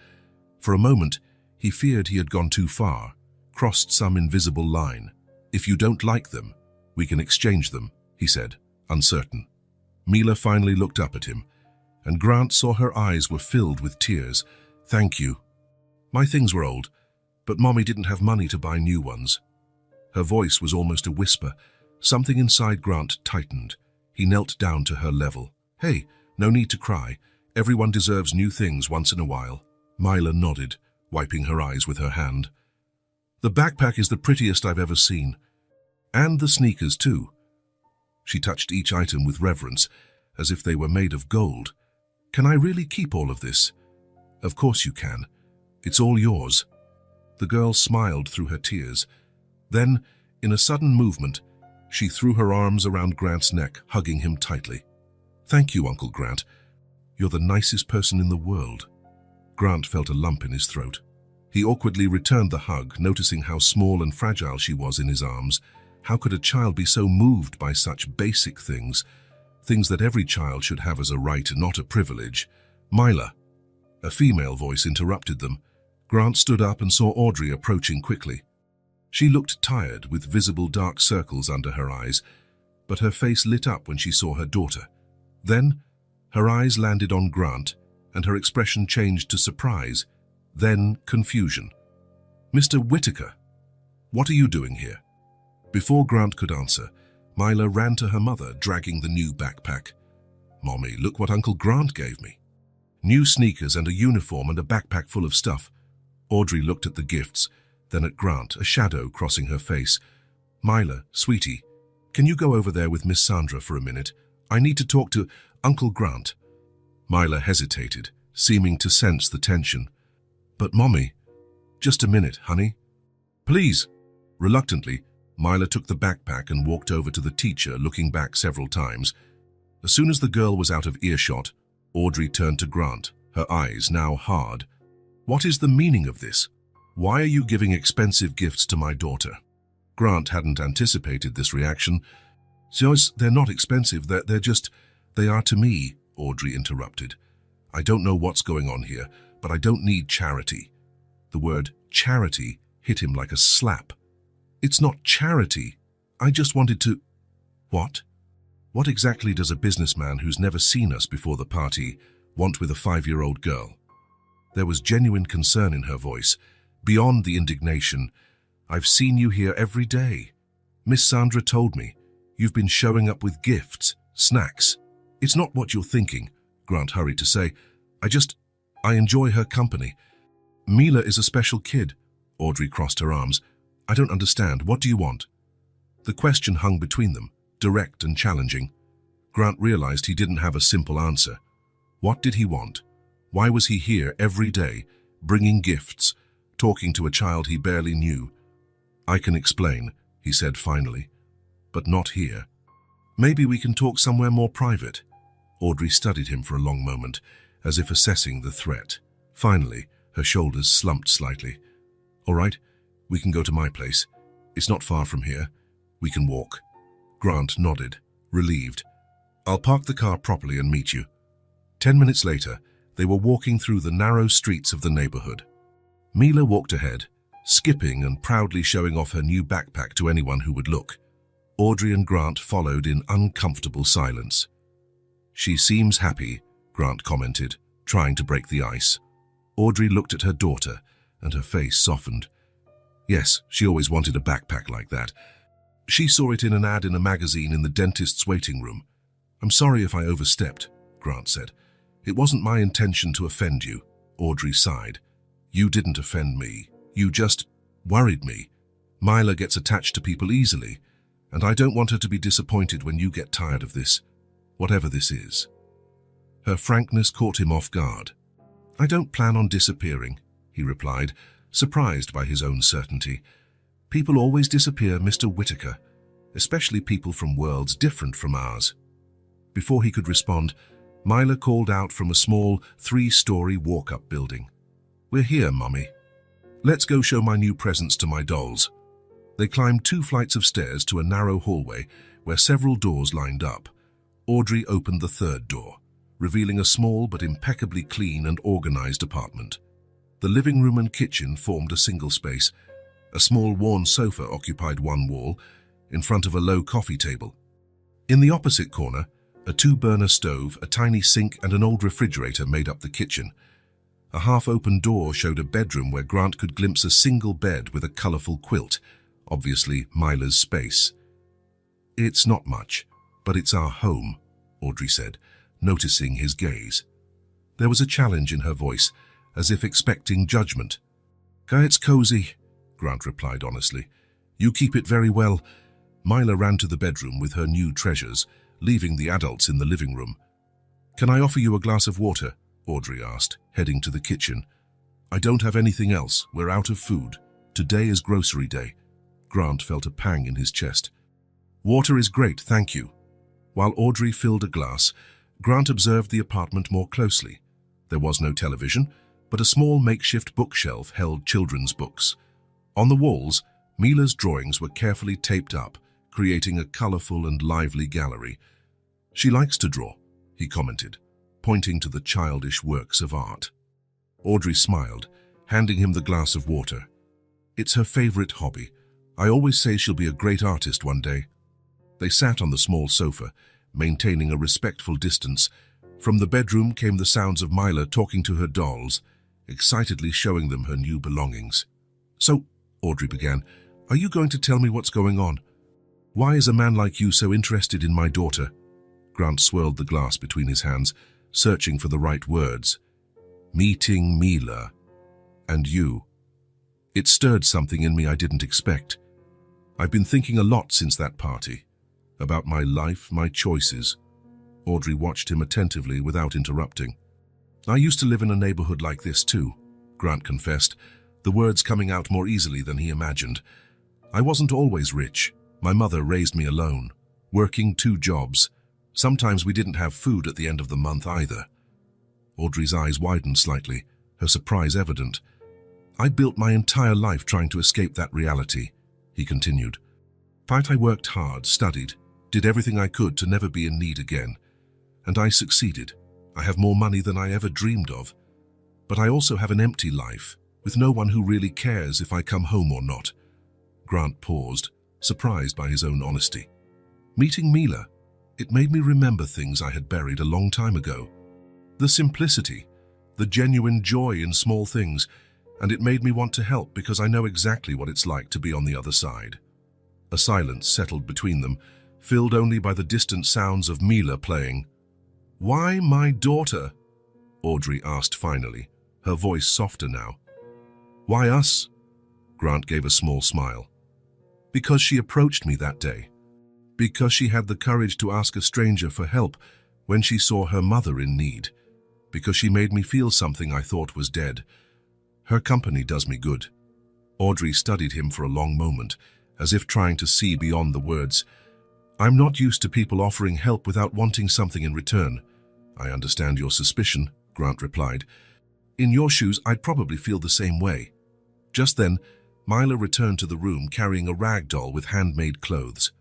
For a moment, he feared he had gone too far, crossed some invisible line. "If you don't like them, we can exchange them," he said, uncertain. Mila finally looked up at him, and Grant saw her eyes were filled with tears. "Thank you. My things were old, but Mommy didn't have money to buy new ones." Her voice was almost a whisper. Something inside Grant tightened. He knelt down to her level. "Hey, no need to cry. Everyone deserves new things once in a while." Mila nodded, wiping her eyes with her hand. "The backpack is the prettiest I've ever seen. And the sneakers, too." She touched each item with reverence, as if they were made of gold. "Can I really keep all of this?" "Of course you can. It's all yours." The girl smiled through her tears. Then, in a sudden movement, she threw her arms around Grant's neck, hugging him tightly. "Thank you, Uncle Grant. You're the nicest person in the world." Grant felt a lump in his throat. He awkwardly returned the hug, noticing how small and fragile she was in his arms. How could a child be so moved by such basic things? Things that every child should have as a right and not a privilege. Myla. A female voice interrupted them. Grant stood up and saw Audrey approaching quickly. She looked tired, with visible dark circles under her eyes, but her face lit up when she saw her daughter. Then, her eyes landed on Grant, and her expression changed to surprise, then confusion. "Mr. Whitaker, what are you doing here?" Before Grant could answer, Myla ran to her mother, dragging the new backpack. "Mommy, look what Uncle Grant gave me." New sneakers and a uniform and a backpack full of stuff. Audrey looked at the gifts, then at Grant, a shadow crossing her face. "Myla, sweetie, can you go over there with Miss Sandra for a minute? I need to talk to Uncle Grant." Myla hesitated, seeming to sense the tension. "But Mommy..." "Just a minute, honey." "Please." Reluctantly, Myla took the backpack and walked over to the teacher, looking back several times. As soon as the girl was out of earshot, Audrey turned to Grant, her eyes now hard. "What is the meaning of this? Why are you giving expensive gifts to my daughter?" Grant hadn't anticipated this reaction. "Joyce, they're not expensive, they are to me," Audrey interrupted. "I don't know what's going on here, but I don't need charity." The word charity hit him like a slap. "It's not charity. I just wanted to..." "What? What exactly does a businessman who's never seen us before the party want with a 5-year-old girl?" There was genuine concern in her voice, beyond the indignation. "I've seen you here every day. Miss Sandra told me. You've been showing up with gifts, snacks." "It's not what you're thinking," Grant hurried to say. I enjoy her company." "Mila is a special kid." Audrey crossed her arms. "I don't understand. What do you want?" The question hung between them, direct and challenging. Grant realized he didn't have a simple answer. What did he want? Why was he here every day, bringing gifts, talking to a child he barely knew? "I can explain," he said finally, "but not here. Maybe we can talk somewhere more private." Audrey studied him for a long moment, as if assessing the threat. Finally, her shoulders slumped slightly. "All right, we can go to my place. It's not far from here. We can walk." Grant nodded, relieved. "I'll park the car properly and meet you." 10 minutes later, they were walking through the narrow streets of the neighborhood. Mila walked ahead, skipping and proudly showing off her new backpack to anyone who would look. Audrey and Grant followed in uncomfortable silence. "She seems happy," Grant commented, trying to break the ice. Audrey looked at her daughter, and her face softened. Yes, she always wanted a backpack like that. She saw it in an ad in a magazine in the dentist's waiting room. "I'm sorry if I overstepped," Grant said. "It wasn't my intention to offend you," Audrey sighed. "You didn't offend me. You just worried me. Myla gets attached to people easily, and I don't want her to be disappointed when you get tired of this, whatever this is." Her frankness caught him off guard. "I don't plan on disappearing," he replied, surprised by his own certainty. "People always disappear, Mr. Whitaker, especially people from worlds different from ours." Before he could respond, Myla called out from a small 3-story walk-up building. "We're here, Mummy. Let's go show my new presents to my dolls." They climbed 2 flights of stairs to a narrow hallway where several doors lined up. Audrey opened the 3rd door, revealing a small but impeccably clean and organized apartment. The living room and kitchen formed a single space. A small worn sofa occupied one wall, in front of a low coffee table. In the opposite corner, a 2-burner stove, a tiny sink, and an old refrigerator made up the kitchen. A half-open door showed a bedroom where Grant could glimpse a single bed with a colorful quilt, obviously Myla's space. "It's not much, but it's our home," Audrey said, noticing his gaze. There was a challenge in her voice, as if expecting judgment. "It's cozy," Grant replied honestly. "You keep it very well." Myla ran to the bedroom with her new treasures, leaving the adults in the living room. "Can I offer you a glass of water?" Audrey asked, heading to the kitchen. "I don't have anything else. We're out of food. Today is grocery day." Grant felt a pang in his chest. "Water is great, thank you." While Audrey filled a glass, Grant observed the apartment more closely. There was no television, but a small makeshift bookshelf held children's books. On the walls, Mila's drawings were carefully taped up, creating a colorful and lively gallery. "She likes to draw," he commented, pointing to the childish works of art. Audrey smiled, handing him the glass of water. "It's her favorite hobby. I always say she'll be a great artist one day." They sat on the small sofa, maintaining a respectful distance. From the bedroom came the sounds of Mila talking to her dolls, excitedly showing them her new belongings. "So," Audrey began, "are you going to tell me what's going on? Why is a man like you so interested in my daughter?" Grant swirled the glass between his hands, searching for the right words. "Meeting Mila. And you." It stirred something in me I didn't expect. "I've been thinking a lot since that party. About my life, my choices." Audrey watched him attentively without interrupting. "I used to live in a neighborhood like this too," Grant confessed, the words coming out more easily than he imagined. "I wasn't always rich. My mother raised me alone, working 2 jobs. Sometimes we didn't have food at the end of the month either." Audrey's eyes widened slightly, her surprise evident. "I built my entire life trying to escape that reality," he continued. "I worked hard, studied, did everything I could to never be in need again. And I succeeded. I have more money than I ever dreamed of. But I also have an empty life, with no one who really cares if I come home or not." Grant paused, surprised by his own honesty. "Meeting Mila, it made me remember things I had buried a long time ago. The simplicity, the genuine joy in small things, and it made me want to help because I know exactly what it's like to be on the other side." A silence settled between them, filled only by the distant sounds of Mila playing. "Why my daughter?" Audrey asked finally, her voice softer now. "Why us?" Grant gave a small smile. "Because she approached me that day. Because she had the courage to ask a stranger for help when she saw her mother in need. Because she made me feel something I thought was dead. Her company does me good." Audrey studied him for a long moment, as if trying to see beyond the words. "I'm not used to people offering help without wanting something in return." "I understand your suspicion," Grant replied. "In your shoes, I'd probably feel the same way." Just then, Mila returned to the room carrying a rag doll with handmade clothes.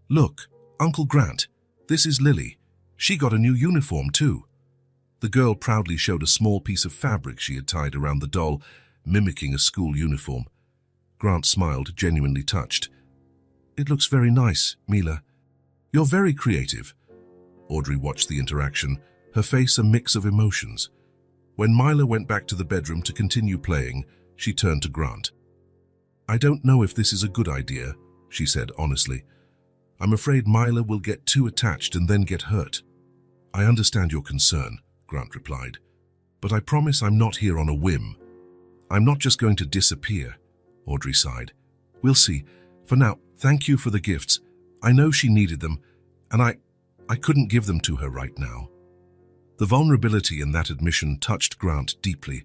"Look, Uncle Grant, this is Lily. She got a new uniform too." The girl proudly showed a small piece of fabric she had tied around the doll, mimicking a school uniform. Grant smiled, genuinely touched. "It looks very nice, Mila. You're very creative." Audrey watched the interaction, her face a mix of emotions. When Mila went back to the bedroom to continue playing, she turned to Grant. "I don't know if this is a good idea," she said honestly. "I'm afraid Mila will get too attached and then get hurt." "I understand your concern," Grant replied, "but I promise I'm not here on a whim. I'm not just going to disappear." Audrey sighed. "We'll see. For now, thank you for the gifts. I know she needed them, and I couldn't give them to her right now." The vulnerability in that admission touched Grant deeply.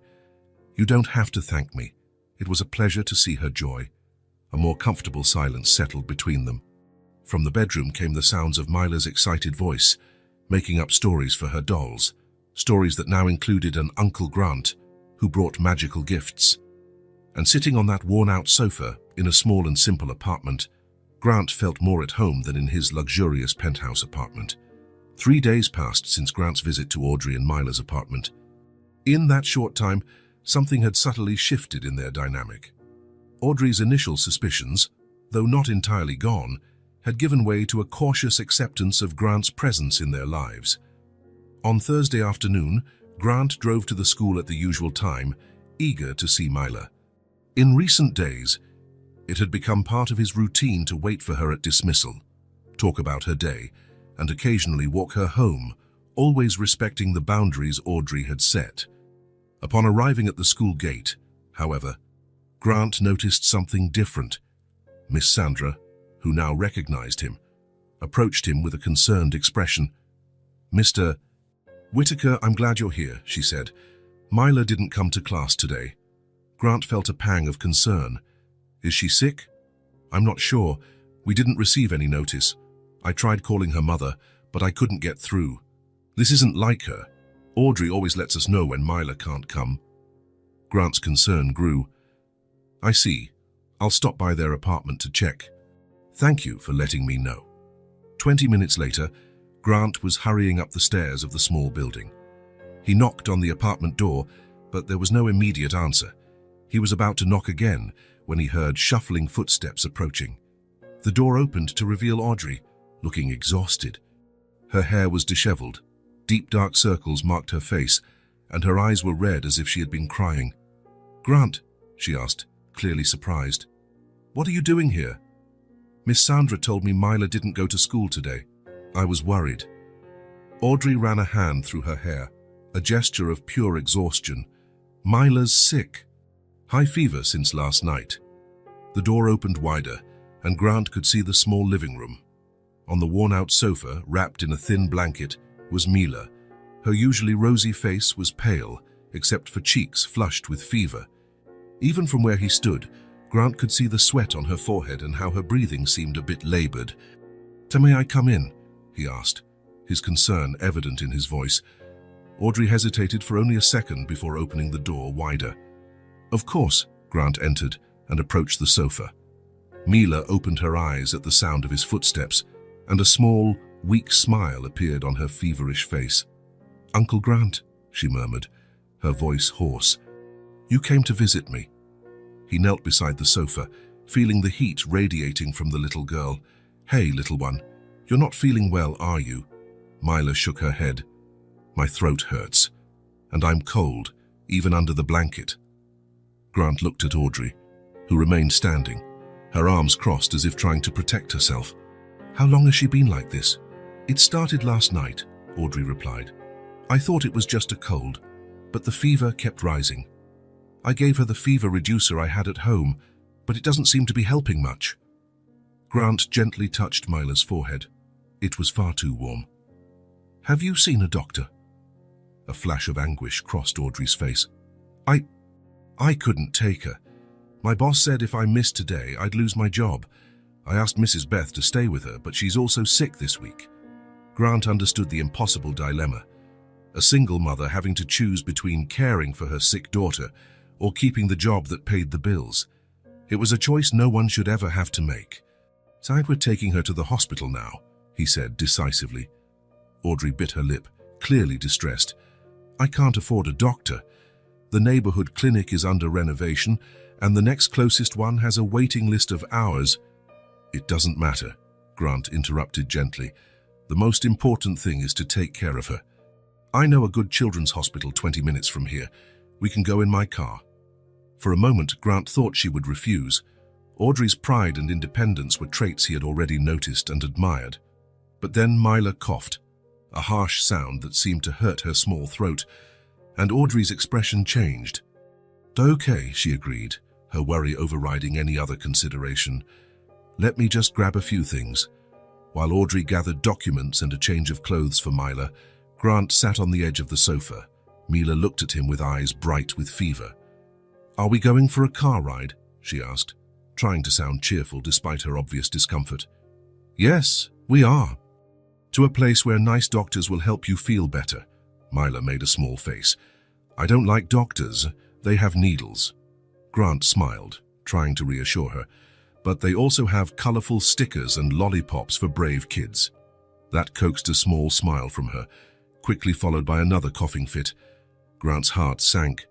"You don't have to thank me. It was a pleasure to see her joy." A more comfortable silence settled between them. From the bedroom came the sounds of Mila's excited voice, making up stories for her dolls, stories that now included an Uncle Grant, who brought magical gifts. And sitting on that worn-out sofa in a small and simple apartment, Grant felt more at home than in his luxurious penthouse apartment. 3 days passed since Grant's visit to Audrey and Mila's apartment. In that short time, something had subtly shifted in their dynamic. Audrey's initial suspicions, though not entirely gone, had given way to a cautious acceptance of Grant's presence in their lives. On Thursday afternoon, Grant drove to the school at the usual time, eager to see Mila. In recent days, it had become part of his routine to wait for her at dismissal, talk about her day, and occasionally walk her home, always respecting the boundaries Audrey had set. Upon arriving at the school gate, however, Grant noticed something different. Miss Sandra, who now recognized him, approached him with a concerned expression. "Mr. Whitaker, I'm glad you're here," she said. "Mila didn't come to class today." Grant felt a pang of concern. "Is she sick?" "I'm not sure. We didn't receive any notice. I tried calling her mother, but I couldn't get through. This isn't like her. Audrey always lets us know when Mila can't come." Grant's concern grew. "I see. I'll stop by their apartment to check." Thank you for letting me know. 20 minutes later, Grant was hurrying up the stairs of the small building. He knocked on the apartment door, but there was no immediate answer. He was about to knock again when he heard shuffling footsteps approaching. The door opened to reveal Audrey, looking exhausted. Her hair was disheveled. Deep dark circles marked her face, and her eyes were red as if she had been crying. "Grant," she asked, clearly surprised. "What are you doing here?" "Miss Sandra told me Myla didn't go to school today. I was worried." Audrey ran a hand through her hair, a gesture of pure exhaustion. "Myla's sick. High fever since last night." The door opened wider, and Grant could see the small living room. On the worn-out sofa, wrapped in a thin blanket, was Myla. Her usually rosy face was pale, except for cheeks flushed with fever. Even from where he stood, Grant could see the sweat on her forehead and how her breathing seemed a bit labored. "May I come in?" he asked, his concern evident in his voice. Audrey hesitated for only a second before opening the door wider. "Of course," Grant entered and approached the sofa. Myla opened her eyes at the sound of his footsteps, and a small, weak smile appeared on her feverish face. "Uncle Grant," she murmured, her voice hoarse. "You came to visit me." He knelt beside the sofa, feeling the heat radiating from the little girl. "Hey, little one, you're not feeling well, are you?" Myla shook her head. "My throat hurts, and I'm cold, even under the blanket." Grant looked at Audrey, who remained standing, her arms crossed as if trying to protect herself. "How long has she been like this?" "It started last night," Audrey replied. "I thought it was just a cold, but the fever kept rising. I gave her the fever reducer I had at home, but it doesn't seem to be helping much." Grant gently touched Myla's forehead. It was far too warm. "Have you seen a doctor?" A flash of anguish crossed Audrey's face. I couldn't take her. My boss said if I missed today, I'd lose my job. I asked Mrs. Beth to stay with her, but she's also sick this week." Grant understood the impossible dilemma. A single mother having to choose between caring for her sick daughter or keeping the job that paid the bills. It was a choice no one should ever have to make. "We're taking her to the hospital now," he said decisively. Audrey bit her lip, clearly distressed. "I can't afford a doctor. The neighborhood clinic is under renovation, and the next closest one has a waiting list of hours." "It doesn't matter," Grant interrupted gently. "The most important thing is to take care of her. I know a good children's hospital 20 minutes from here. We can go in my car." For a moment, Grant thought she would refuse. Audrey's pride and independence were traits he had already noticed and admired. But then Myla coughed, a harsh sound that seemed to hurt her small throat, and Audrey's expression changed. "Okay," she agreed, her worry overriding any other consideration. "Let me just grab a few things." While Audrey gathered documents and a change of clothes for Myla, Grant sat on the edge of the sofa. Myla looked at him with eyes bright with fever. "Are we going for a car ride?" she asked, trying to sound cheerful despite her obvious discomfort. "Yes, we are. To a place where nice doctors will help you feel better." Myla made a small face. "I don't like doctors. They have needles." Grant smiled, trying to reassure her. "But they also have colorful stickers and lollipops for brave kids." That coaxed a small smile from her, quickly followed by another coughing fit. Grant's heart sank.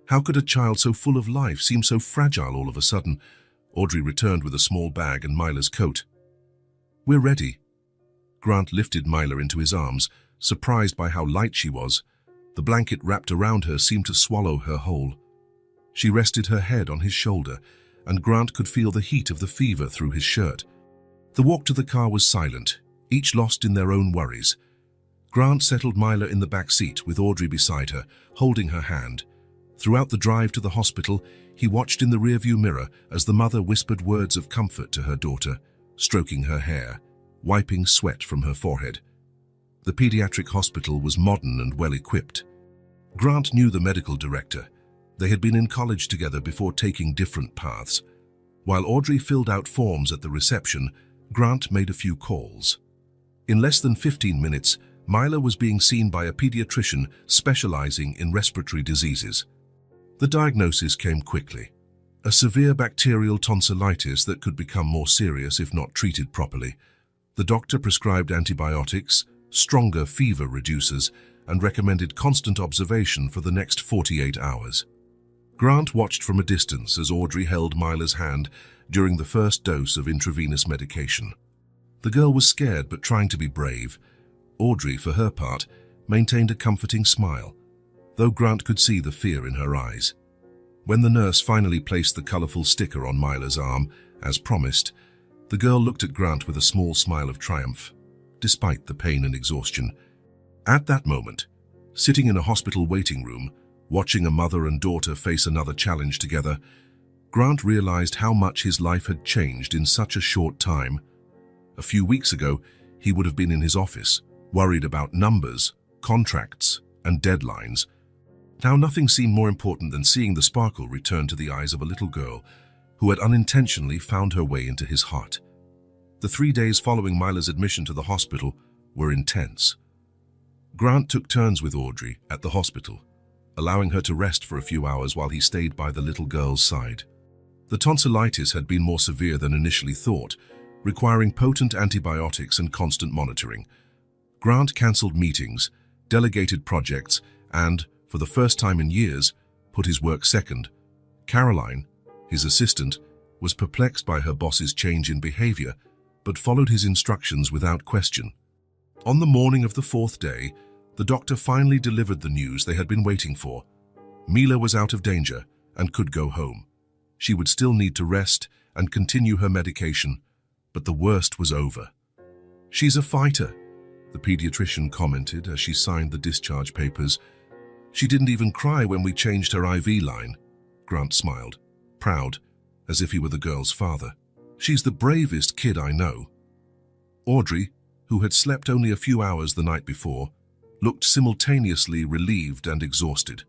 How could a child so full of life seem so fragile all of a sudden? Audrey returned with a small bag and Myla's coat. "We're ready." Grant lifted Myla into his arms, surprised by how light she was. The blanket wrapped around her seemed to swallow her whole. She rested her head on his shoulder, and Grant could feel the heat of the fever through his shirt. The walk to the car was silent, each lost in their own worries. Grant settled Myla in the back seat with Audrey beside her, holding her hand. Throughout the drive to the hospital, he watched in the rearview mirror as the mother whispered words of comfort to her daughter, stroking her hair, wiping sweat from her forehead. The pediatric hospital was modern and well-equipped. Grant knew the medical director. They had been in college together before taking different paths. While Audrey filled out forms at the reception, Grant made a few calls. In less than 15 minutes, Myla was being seen by a pediatrician specializing in respiratory diseases. The diagnosis came quickly. A severe bacterial tonsillitis that could become more serious if not treated properly. The doctor prescribed antibiotics, stronger fever reducers, and recommended constant observation for the next 48 hours. Grant watched from a distance as Audrey held Myla's hand during the first dose of intravenous medication. The girl was scared but trying to be brave. Audrey, for her part, maintained a comforting smile, though Grant could see the fear in her eyes. When the nurse finally placed the colorful sticker on Myla's arm, as promised, the girl looked at Grant with a small smile of triumph, despite the pain and exhaustion. At that moment, sitting in a hospital waiting room, watching a mother and daughter face another challenge together, Grant realized how much his life had changed in such a short time. A few weeks ago, he would have been in his office, worried about numbers, contracts, and deadlines. Now nothing seemed more important than seeing the sparkle return to the eyes of a little girl who had unintentionally found her way into his heart. The 3 days following Myla's admission to the hospital were intense. Grant took turns with Audrey at the hospital, allowing her to rest for a few hours while he stayed by the little girl's side. The tonsillitis had been more severe than initially thought, requiring potent antibiotics and constant monitoring. Grant cancelled meetings, delegated projects, and, for the first time in years, put his work second. Caroline, his assistant, was perplexed by her boss's change in behavior, but followed his instructions without question. On the morning of the 4th day, the doctor finally delivered the news they had been waiting for. Myla was out of danger and could go home. She would still need to rest and continue her medication, but the worst was over. "She's a fighter," the pediatrician commented as she signed the discharge papers. "She didn't even cry when we changed her IV line." Grant smiled, proud, as if he were the girl's father. "She's the bravest kid I know." Audrey, who had slept only a few hours the night before, looked simultaneously relieved and exhausted.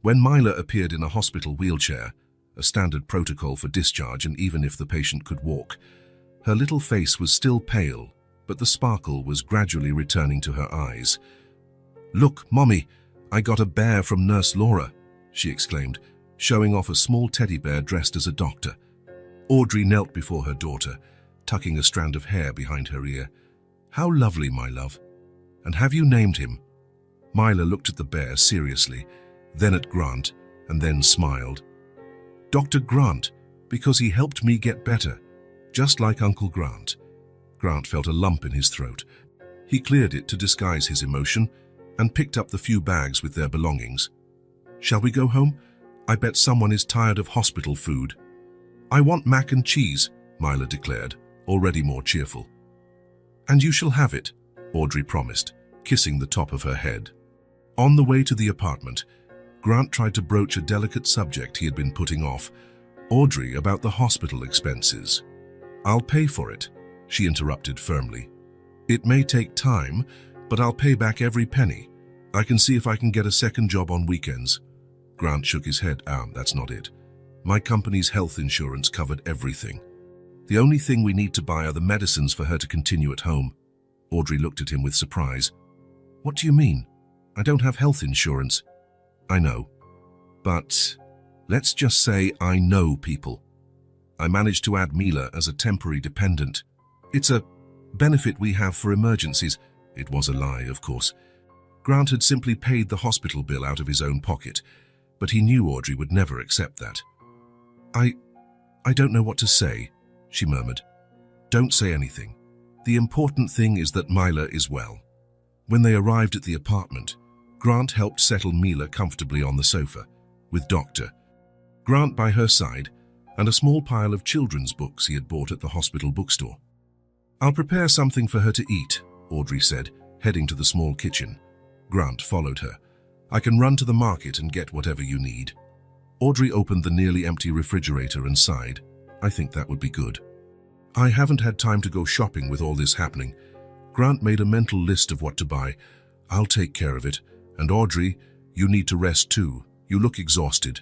When Myla appeared in a hospital wheelchair, a standard protocol for discharge and even if the patient could walk, her little face was still pale, but the sparkle was gradually returning to her eyes. "Look, Mommy, I got a bear from Nurse Laura," she exclaimed, showing off a small teddy bear dressed as a doctor. Audrey knelt before her daughter, tucking a strand of hair behind her ear. "How lovely, my love. And have you named him?" Myla looked at the bear seriously, then at Grant, and then smiled. "Dr. Grant, because he helped me get better, just like Uncle Grant." Grant felt a lump in his throat. He cleared it to disguise his emotion and picked up the few bags with their belongings. "Shall we go home? I bet someone is tired of hospital food." "I want mac and cheese," Myla declared, already more cheerful. "And you shall have it," Audrey promised, kissing the top of her head. On the way to the apartment, Grant tried to broach a delicate subject he had been putting off, Audrey about the hospital expenses. "I'll pay for it," she interrupted firmly. "It may take time, but I'll pay back every penny. I can see if I can get a second job on weekends." Grant shook his head. That's not it. My company's health insurance covered everything. The only thing we need to buy are the medicines for her to continue at home." Audrey looked at him with surprise. "What do you mean? I don't have health insurance." "I know. But let's just say I know people. I managed to add Myla as a temporary dependent. It's a benefit we have for emergencies." It was a lie, of course. Grant had simply paid the hospital bill out of his own pocket, but he knew Audrey would never accept that. I don't know what to say," she murmured. "Don't say anything. The important thing is that Myla is well." When they arrived at the apartment, Grant helped settle Myla comfortably on the sofa, with Dr. Grant by her side, and a small pile of children's books he had bought at the hospital bookstore. "I'll prepare something for her to eat," Audrey said, heading to the small kitchen. Grant followed her. "I can run to the market and get whatever you need." Audrey opened the nearly empty refrigerator and sighed. "I think that would be good. I haven't had time to go shopping with all this happening." Grant made a mental list of what to buy. "I'll take care of it. And Audrey, you need to rest too. You look exhausted."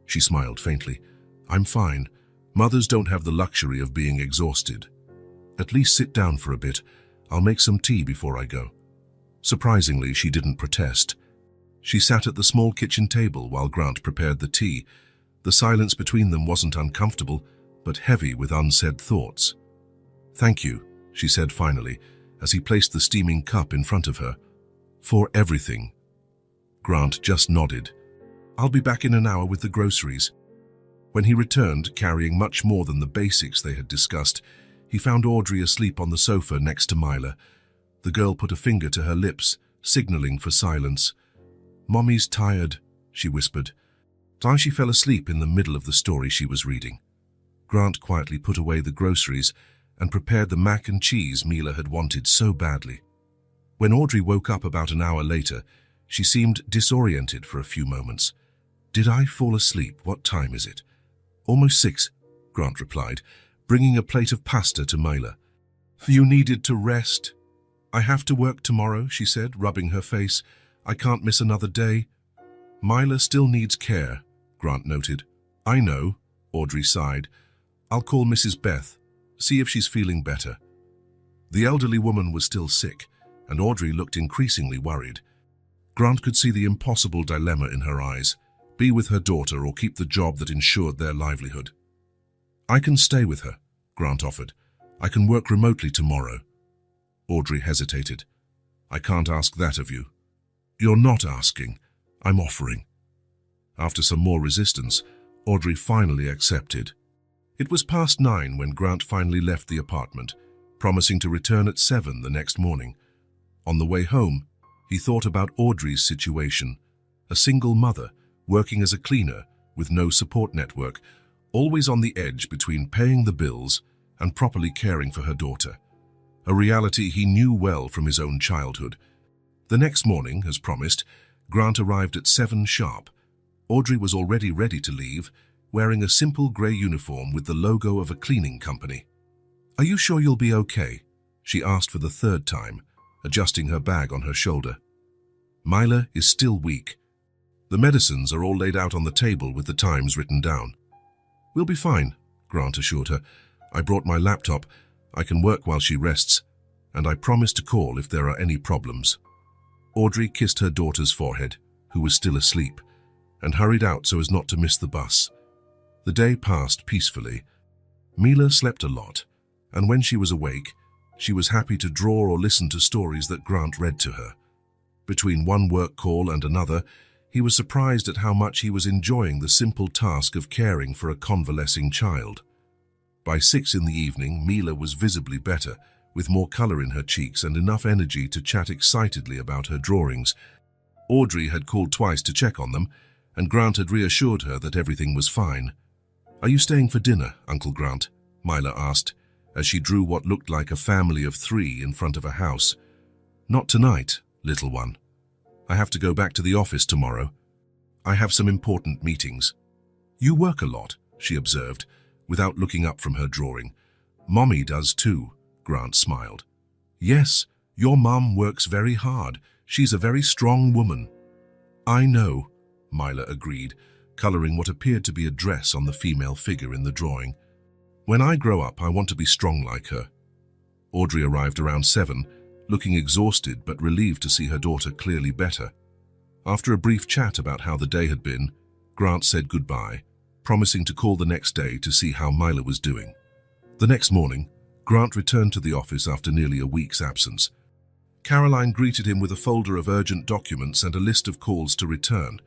She smiled faintly. "I'm fine. Mothers don't have the luxury of being exhausted. At least sit down for a bit. I'll make some tea before I go." Surprisingly, she didn't protest. She sat at the small kitchen table while Grant prepared the tea. The silence between them wasn't uncomfortable, but heavy with unsaid thoughts. "Thank you," she said finally, as he placed the steaming cup in front of her. "For everything." Grant just nodded. "I'll be back in an hour with the groceries." When he returned, carrying much more than the basics they had discussed, he found Audrey asleep on the sofa next to Myla. The girl put a finger to her lips, signaling for silence. "Mommy's tired," she whispered. She fell asleep in the middle of the story she was reading. Grant quietly put away the groceries and prepared the mac and cheese Myla had wanted so badly. When Audrey woke up about an hour later, she seemed disoriented for a few moments. "Did I fall asleep? What time is it?" "Almost 6, Grant replied, bringing a plate of pasta to Myla. "You needed to rest." "I have to work tomorrow," she said, rubbing her face. "I can't miss another day." "Myla still needs care," Grant noted. "I know," Audrey sighed. "I'll call Mrs. Beth, see if she's feeling better." The elderly woman was still sick, and Audrey looked increasingly worried. Grant could see the impossible dilemma in her eyes: be with her daughter or keep the job that ensured their livelihood. "I can stay with her," Grant offered. "I can work remotely tomorrow." Audrey hesitated. "I can't ask that of you." "You're not asking. I'm offering." After some more resistance, Audrey finally accepted. It was past 9 when Grant finally left the apartment, promising to return at 7 the next morning. On the way home, he thought about Audrey's situation. A single mother, working as a cleaner, with no support network, always on the edge between paying the bills and properly caring for her daughter. A reality he knew well from his own childhood. The next morning, as promised, Grant arrived at 7 sharp. Audrey was already ready to leave, wearing a simple grey uniform with the logo of a cleaning company. "Are you sure you'll be okay?" she asked for the 3rd time, adjusting her bag on her shoulder. "Myla is still weak. The medicines are all laid out on the table with the times written down." "We'll be fine," Grant assured her. "I brought my laptop. I can work while she rests, and I promise to call if there are any problems." Audrey kissed her daughter's forehead, who was still asleep, and hurried out so as not to miss the bus. The day passed peacefully. Myla slept a lot, and when she was awake, she was happy to draw or listen to stories that Grant read to her. Between one work call and another, he was surprised at how much he was enjoying the simple task of caring for a convalescing child. By 6 in the evening, Myla was visibly better, with more color in her cheeks and enough energy to chat excitedly about her drawings. Audrey had called twice to check on them, and Grant had reassured her that everything was fine. "Are you staying for dinner, Uncle Grant?" Myla asked, as she drew what looked like a family of 3 in front of a house. "Not tonight, little one. I have to go back to the office tomorrow. I have some important meetings." "You work a lot," she observed, without looking up from her drawing. "Mommy does too," Grant smiled. "Yes, your mum works very hard. She's a very strong woman." "I know," Myla agreed, coloring what appeared to be a dress on the female figure in the drawing. "When I grow up, I want to be strong like her." Audrey arrived around 7, looking exhausted but relieved to see her daughter clearly better. After a brief chat about how the day had been, Grant said goodbye, promising to call the next day to see how Myla was doing. The next morning, Grant returned to the office after nearly a week's absence. Caroline greeted him with a folder of urgent documents and a list of calls to return.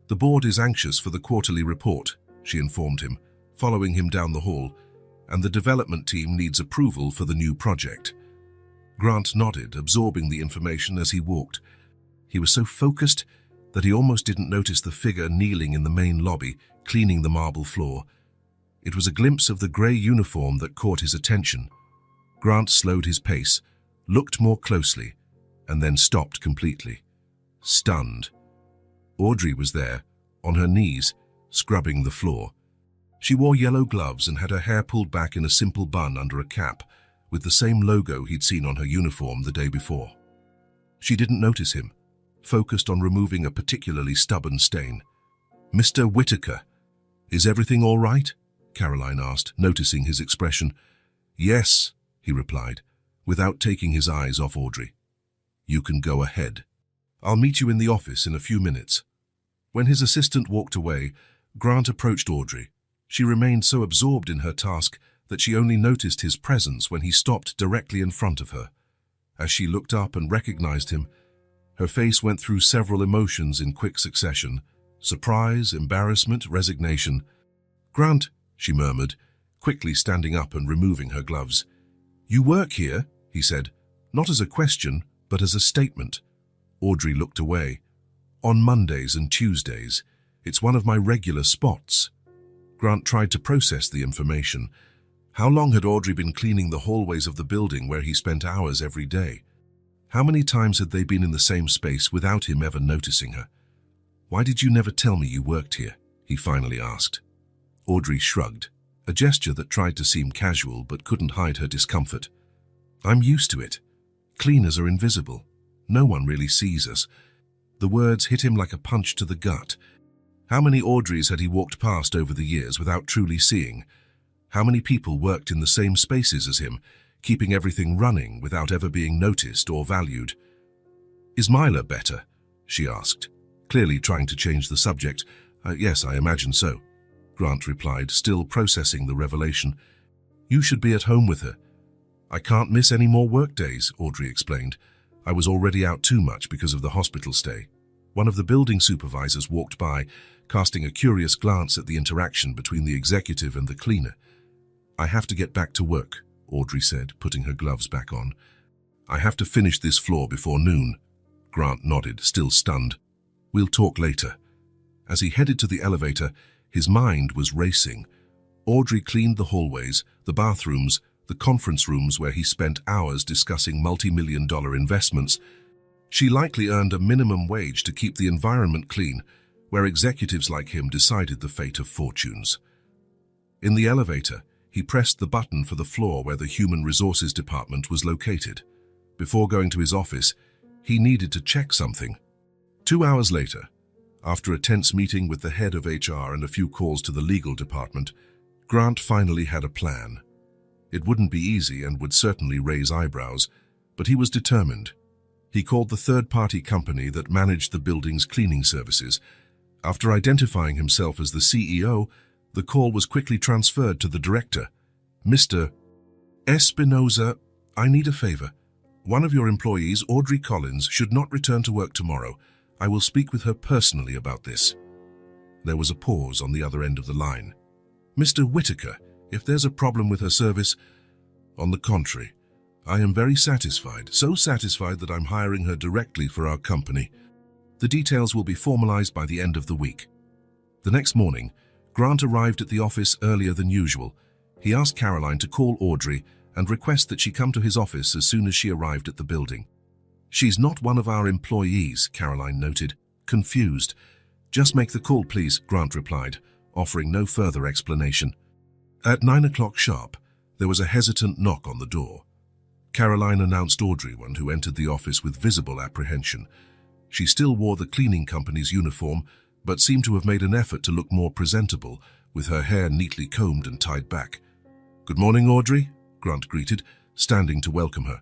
"The board is anxious for the quarterly report," she informed him, following him down the hall, "and the development team needs approval for the new project." Grant nodded, absorbing the information as he walked. He was so focused that he almost didn't notice the figure kneeling in the main lobby, cleaning the marble floor. It was a glimpse of the grey uniform that caught his attention. Grant slowed his pace, looked more closely, and then stopped completely, stunned. Audrey was there, on her knees, scrubbing the floor. She wore yellow gloves and had her hair pulled back in a simple bun under a cap, with the same logo he'd seen on her uniform the day before. She didn't notice him, focused on removing a particularly stubborn stain. "Mr. Whitaker, is everything all right?" Caroline asked, noticing his expression. "Yes," he replied, without taking his eyes off Audrey. "You can go ahead. I'll meet you in the office in a few minutes." When his assistant walked away, Grant approached Audrey. She remained so absorbed in her task that she only noticed his presence when he stopped directly in front of her. As she looked up and recognized him, her face went through several emotions in quick succession: surprise, embarrassment, resignation. "Grant," she murmured, quickly standing up and removing her gloves. "You work here," he said, not as a question, but as a statement. Audrey looked away. "On Mondays and Tuesdays. It's one of my regular spots." Grant tried to process the information. How long had Audrey been cleaning the hallways of the building where he spent hours every day? How many times had they been in the same space without him ever noticing her? "Why did you never tell me you worked here?" he finally asked. Audrey shrugged, a gesture that tried to seem casual but couldn't hide her discomfort. "I'm used to it. Cleaners are invisible. No one really sees us." The words hit him like a punch to the gut. How many Audreys had he walked past over the years without truly seeing? How many people worked in the same spaces as him, keeping everything running without ever being noticed or valued? "Is Myla better?" she asked, clearly trying to change the subject. Yes, I imagine so," Grant replied, still processing the revelation. "You should be at home with her." "I can't miss any more work days," Audrey explained. "I was already out too much because of the hospital stay." One of the building supervisors walked by, casting a curious glance at the interaction between the executive and the cleaner. "I have to get back to work," Audrey said, putting her gloves back on. "I have to finish this floor before noon." Grant nodded, still stunned. "We'll talk later." As he headed to the elevator, his mind was racing. Audrey cleaned the hallways, the bathrooms, the conference rooms where he spent hours discussing multi-million-dollar investments. She likely earned a minimum wage to keep the environment clean, where executives like him decided the fate of fortunes. In the elevator, he pressed the button for the floor where the Human Resources Department was located. Before going to his office, he needed to check something. 2 hours later, after a tense meeting with the head of HR and a few calls to the legal department, Grant finally had a plan. It wouldn't be easy and would certainly raise eyebrows, but he was determined. He called the third-party company that managed the building's cleaning services. After identifying himself as the CEO, the call was quickly transferred to the director. "Mr. Espinoza, I need a favor. One of your employees, Audrey Collins, should not return to work tomorrow. I will speak with her personally about this." There was a pause on the other end of the line. "Mr. Whitaker, if there's a problem with her service—" "On the contrary, I am very satisfied, so satisfied that I'm hiring her directly for our company. The details will be formalized by the end of the week." The next morning, Grant arrived at the office earlier than usual. He asked Caroline to call Audrey and request that she come to his office as soon as she arrived at the building. "She's not one of our employees," Caroline noted, confused. "Just make the call, please," Grant replied, offering no further explanation. At 9 o'clock sharp, there was a hesitant knock on the door. Caroline announced Audrey, one who entered the office with visible apprehension. She still wore the cleaning company's uniform, but seemed to have made an effort to look more presentable, with her hair neatly combed and tied back. "Good morning, Audrey," Grant greeted, standing to welcome her.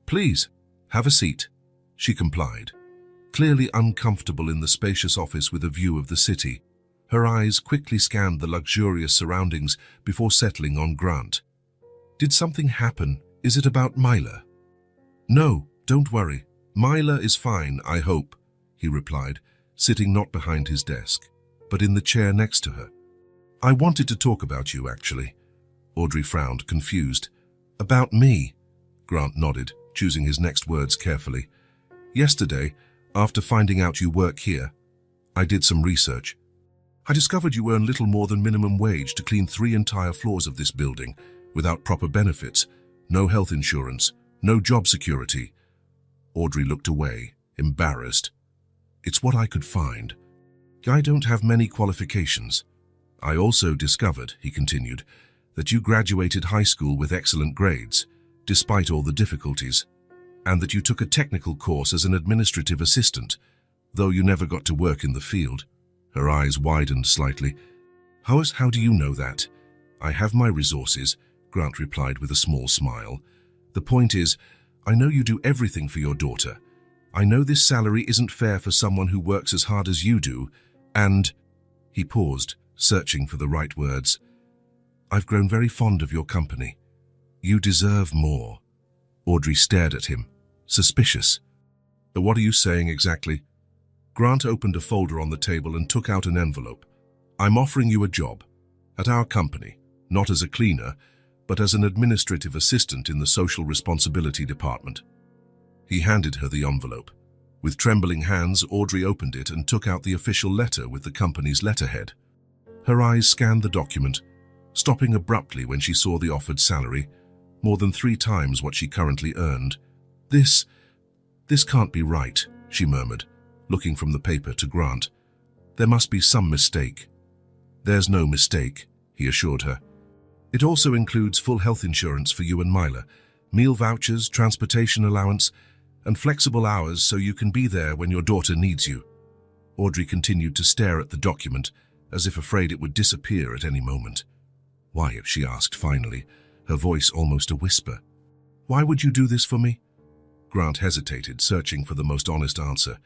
"Please, have a seat," she complied, clearly uncomfortable in the spacious office with a view of the city. Her eyes quickly scanned the luxurious surroundings before settling on Grant. "Did something happen? Is it about Myla?" "No, don't worry. Myla is fine, I hope," he replied, sitting not behind his desk, but in the chair next to her. "I wanted to talk about you, actually." Audrey frowned, confused. "About me?" Grant nodded, choosing his next words carefully. "Yesterday, after finding out you work here, I did some research. I discovered you earn little more than minimum wage to clean 3 entire floors of this building, without proper benefits, no health insurance, no job security." Audrey looked away, embarrassed. "It's what I could find. I don't have many qualifications. I also discovered," he continued, "that you graduated high school with excellent grades, despite all the difficulties, and that you took a technical course as an administrative assistant, though you never got to work in the field." Her eyes widened slightly. How do you know that?" "I have my resources," Grant replied with a small smile. "The point is, I know you do everything for your daughter. I know this salary isn't fair for someone who works as hard as you do, and..." He paused, searching for the right words. "I've grown very fond of your company. You deserve more." Audrey stared at him, suspicious. "What are you saying exactly?" Grant opened a folder on the table and took out an envelope. "I'm offering you a job. At our company, not as a cleaner, but as an administrative assistant in the social responsibility department." He handed her the envelope. With trembling hands, Audrey opened it and took out the official letter with the company's letterhead. Her eyes scanned the document, stopping abruptly when she saw the offered salary, more than 3 times what she currently earned. This can't be right," she murmured, looking from the paper to Grant. "There must be some mistake." "There's no mistake," he assured her. "It also includes full health insurance for you and Myla, meal vouchers, transportation allowance, and flexible hours so you can be there when your daughter needs you." Audrey continued to stare at the document, as if afraid it would disappear at any moment. "Why?" she asked finally, her voice almost a whisper. "Why would you do this for me?" Grant hesitated, searching for the most honest answer.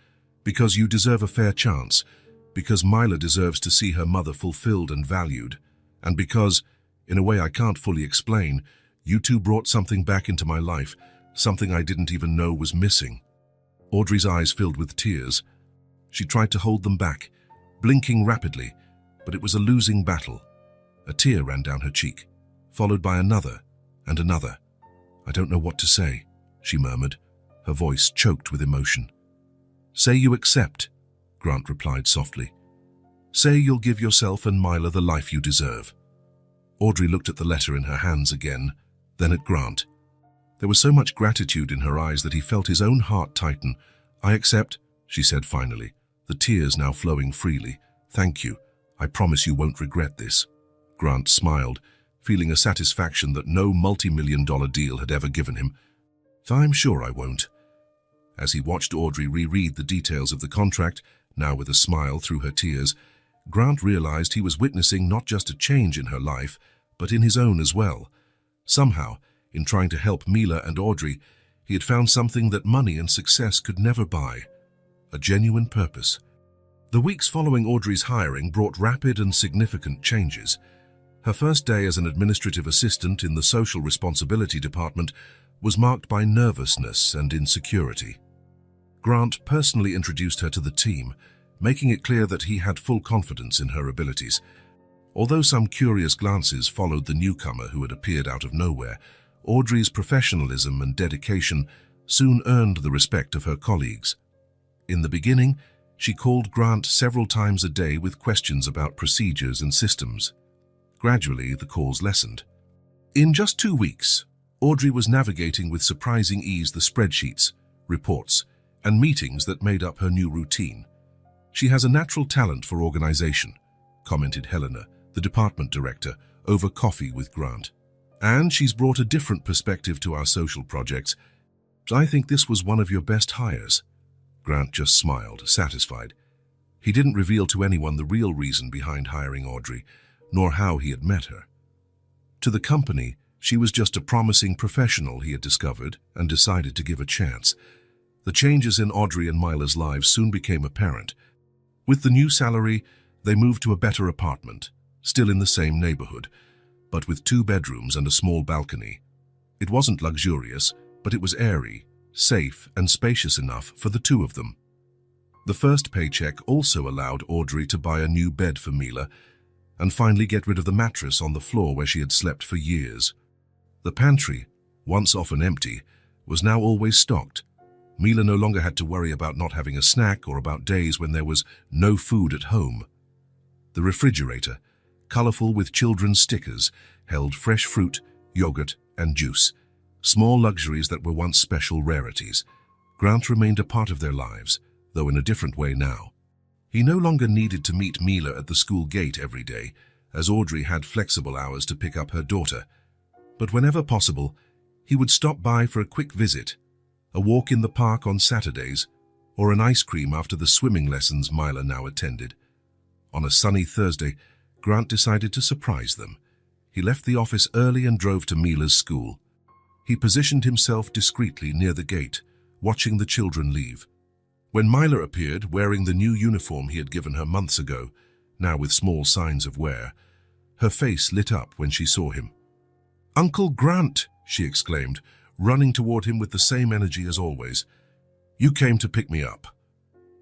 "Because you deserve a fair chance, because Myla deserves to see her mother fulfilled and valued, and because, in a way I can't fully explain, you two brought something back into my life, something I didn't even know was missing." Audrey's eyes filled with tears. She tried to hold them back, blinking rapidly, but it was a losing battle. A tear ran down her cheek, followed by another and another. "I don't know what to say," she murmured, her voice choked with emotion. "Say you accept," Grant replied softly. "Say you'll give yourself and Myla the life you deserve." Audrey looked at the letter in her hands again, then at Grant. There was so much gratitude in her eyes that he felt his own heart tighten. "I accept," she said finally, the tears now flowing freely. "Thank you. I promise you won't regret this." Grant smiled, feeling a satisfaction that no multi-million-dollar deal had ever given him. "I'm sure I won't." As he watched Audrey reread the details of the contract, now with a smile through her tears, Grant realized he was witnessing not just a change in her life, but in his own as well. Somehow, in trying to help Myla and Audrey, he had found something that money and success could never buy: a genuine purpose. The weeks following Audrey's hiring brought rapid and significant changes. Her first day as an administrative assistant in the social responsibility department was marked by nervousness and insecurity. Grant personally introduced her to the team, making it clear that he had full confidence in her abilities. Although some curious glances followed the newcomer who had appeared out of nowhere, Audrey's professionalism and dedication soon earned the respect of her colleagues. In the beginning, she called Grant several times a day with questions about procedures and systems. Gradually, the calls lessened. In just 2 weeks, Audrey was navigating with surprising ease the spreadsheets, reports, and meetings that made up her new routine. "She has a natural talent for organization," commented Helena, the department director, over coffee with Grant. "And she's brought a different perspective to our social projects. I think this was one of your best hires." Grant just smiled, satisfied. He didn't reveal to anyone the real reason behind hiring Audrey, nor how he had met her. To the company, she was just a promising professional he had discovered and decided to give a chance. The changes in Audrey and Myla's lives soon became apparent. With the new salary, they moved to a better apartment, still in the same neighborhood, but with 2 bedrooms and a small balcony. It wasn't luxurious, but it was airy, safe, and spacious enough for the 2 of them. The first paycheck also allowed Audrey to buy a new bed for Myla and finally get rid of the mattress on the floor where she had slept for years. The pantry, once often empty, was now always stocked. Myla no longer had to worry about not having a snack or about days when there was no food at home. The refrigerator, colorful with children's stickers, held fresh fruit, yogurt, and juice, small luxuries that were once special rarities. Grant remained a part of their lives, though in a different way now. He no longer needed to meet Myla at the school gate every day, as Audrey had flexible hours to pick up her daughter. But whenever possible, he would stop by for a quick visit, a walk in the park on Saturdays, or an ice cream after the swimming lessons Myla now attended. On a sunny Thursday, Grant decided to surprise them. He left the office early and drove to Myla's school. He positioned himself discreetly near the gate, watching the children leave. When Myla appeared, wearing the new uniform he had given her months ago, now with small signs of wear. Her face lit up when she saw him. "Uncle Grant!" she exclaimed, running toward him with the same energy as always. "You came to pick me up."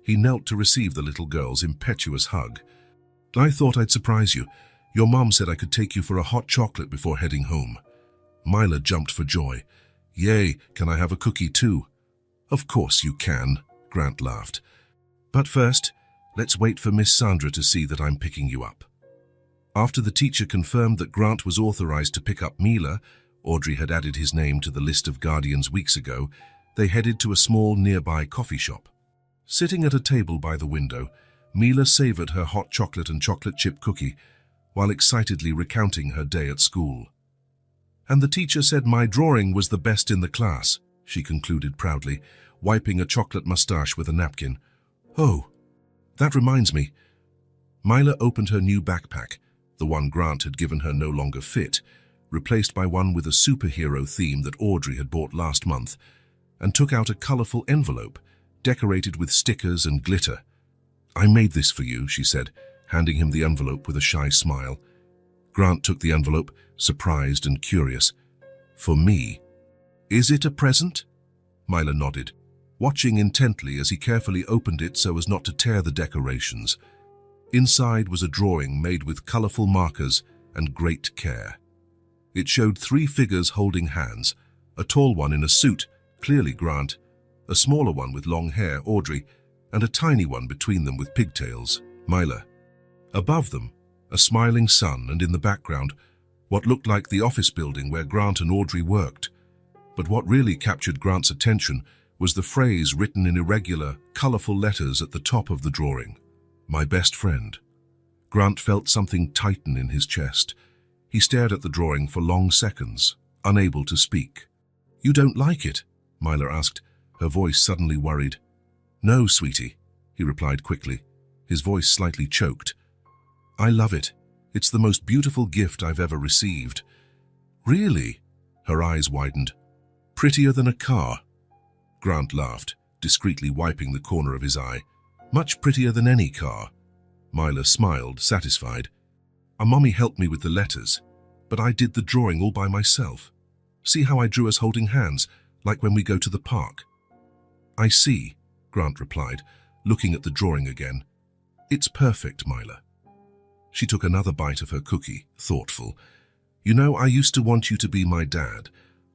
He knelt to receive the little girl's impetuous hug. "I thought I'd surprise you. Your mom said I could take you for a hot chocolate before heading home." Mila jumped for joy. "Yay, can I have a cookie too?" "Of course you can," Grant laughed. "But first, let's wait for Miss Sandra to see that I'm picking you up." After the teacher confirmed that Grant was authorized to pick up Mila, Audrey had added his name to the list of guardians weeks ago, they headed to a small nearby coffee shop. Sitting at a table by the window, Mila savored her hot chocolate and chocolate chip cookie while excitedly recounting her day at school. "And the teacher said my drawing was the best in the class," she concluded proudly, wiping a chocolate mustache with a napkin. "Oh, that reminds me." Mila opened her new backpack. The one Grant had given her no longer fit, replaced by one with a superhero theme that Audrey had bought last month, and took out a colorful envelope, decorated with stickers and glitter. "I made this for you," she said, handing him the envelope with a shy smile. Grant took the envelope, surprised and curious. "For me? Is it a present?" Mila nodded, watching intently as he carefully opened it so as not to tear the decorations. Inside was a drawing made with colorful markers and great care. It showed 3 figures holding hands, a tall one in a suit, clearly Grant, a smaller one with long hair, Audrey, and a tiny one between them with pigtails, Mila. Above them, a smiling sun, and in the background, what looked like the office building where Grant and Audrey worked. But what really captured Grant's attention was the phrase written in irregular, colorful letters at the top of the drawing. "My best friend." Grant felt something tighten in his chest. He stared at the drawing for long seconds, unable to speak. "You don't like it?" Mila asked, her voice suddenly worried. "No, sweetie," he replied quickly, his voice slightly choked. "I love it. It's the most beautiful gift I've ever received." "Really?" Her eyes widened. "Prettier than a car?" Grant laughed, discreetly wiping the corner of his eye. "Much prettier than any car." Mila smiled, satisfied. "Mommy helped me with the letters, but I did the drawing all by myself. See how I drew us holding hands, like when we go to the park?" "I see," Grant replied, looking at the drawing again. "It's perfect, Mila." She took another bite of her cookie, thoughtful. "You know, I used to want you to be my dad,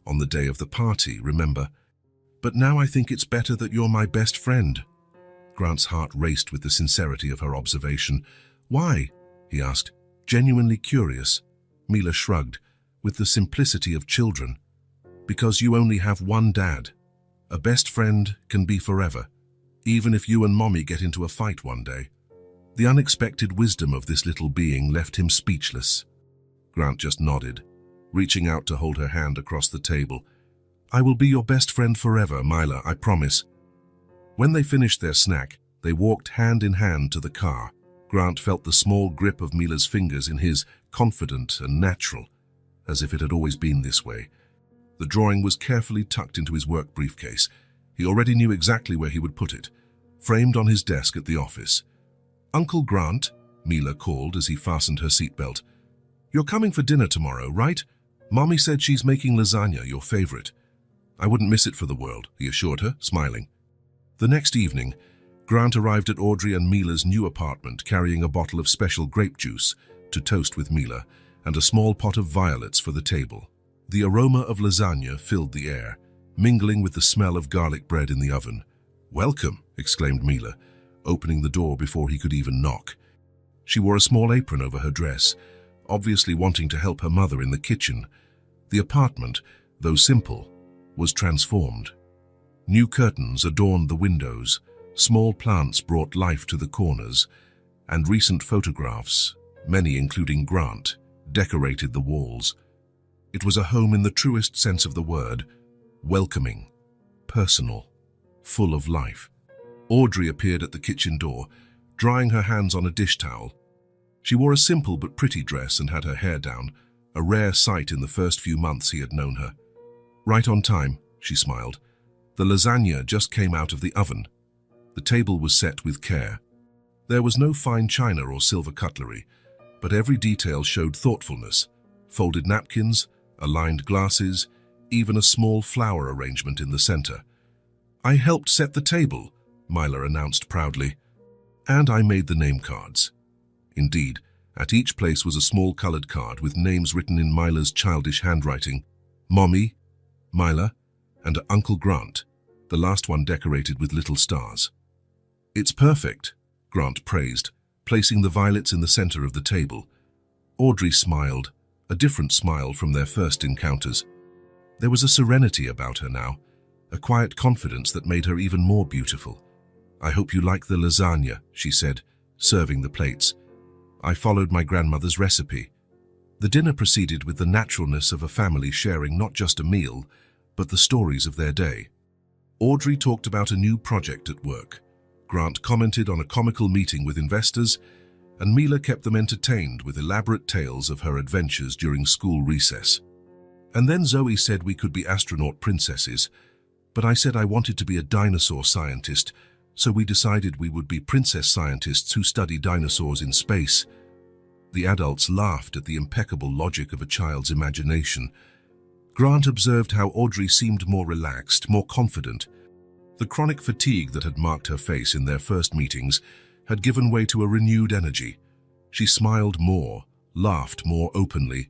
on the day of the party, remember? But now I think it's better that you're my best friend." Grant's heart raced with the sincerity of her observation. "Why?" he asked, genuinely curious. Mila shrugged, with the simplicity of children. "Because you only have one dad. A best friend can be forever, even if you and Mommy get into a fight one day." The unexpected wisdom of this little being left him speechless. Grant just nodded, reaching out to hold her hand across the table. "I will be your best friend forever, Mila, I promise." When they finished their snack, they walked hand in hand to the car. Grant felt the small grip of Mila's fingers in his, confident and natural, as if it had always been this way. The drawing was carefully tucked into his work briefcase. He already knew exactly where he would put it, framed on his desk at the office. "Uncle Grant," Mila called as he fastened her seatbelt. "You're coming for dinner tomorrow, right? Mommy said she's making lasagna, your favorite." "I wouldn't miss it for the world," he assured her, smiling. The next evening, Grant arrived at Audrey and Mila's new apartment carrying a bottle of special grape juice to toast with Mila and a small pot of violets for the table. The aroma of lasagna filled the air, mingling with the smell of garlic bread in the oven. "Welcome," exclaimed Mila, opening the door before he could even knock. She wore a small apron over her dress, obviously wanting to help her mother in the kitchen. The apartment, though simple, was transformed. New curtains adorned the windows, small plants brought life to the corners, and recent photographs, many including Grant, decorated the walls. It was a home in the truest sense of the word, welcoming, personal, full of life. Audrey appeared at the kitchen door, drying her hands on a dish towel. She wore a simple but pretty dress and had her hair down, a rare sight in the first few months he had known her. "Right on time," she smiled. "The lasagna just came out of the oven." The table was set with care. There was no fine china or silver cutlery, but every detail showed thoughtfulness. Folded napkins, aligned glasses, even a small flower arrangement in the center. "I helped set the table," Myla announced proudly. "And I made the name cards." Indeed, at each place was a small colored card with names written in Myla's childish handwriting. Mommy, Myla, and Uncle Grant, the last one decorated with little stars. "It's perfect," Grant praised, placing the violets in the center of the table. Audrey smiled, a different smile from their first encounters. There was a serenity about her now, a quiet confidence that made her even more beautiful. "I hope you like the lasagna," she said, serving the plates. "I followed my grandmother's recipe." The dinner proceeded with the naturalness of a family sharing not just a meal, but the stories of their day. Audrey talked about a new project at work. Grant commented on a comical meeting with investors, and Myla kept them entertained with elaborate tales of her adventures during school recess. And then Zoe said we could be astronaut princesses, but I said I wanted to be a dinosaur scientist, so we decided we would be princess scientists who study dinosaurs in space. The adults laughed at the impeccable logic of a child's imagination. Grant observed how Audrey seemed more relaxed, more confident. The chronic fatigue that had marked her face in their first meetings had given way to a renewed energy. She smiled more, laughed more openly.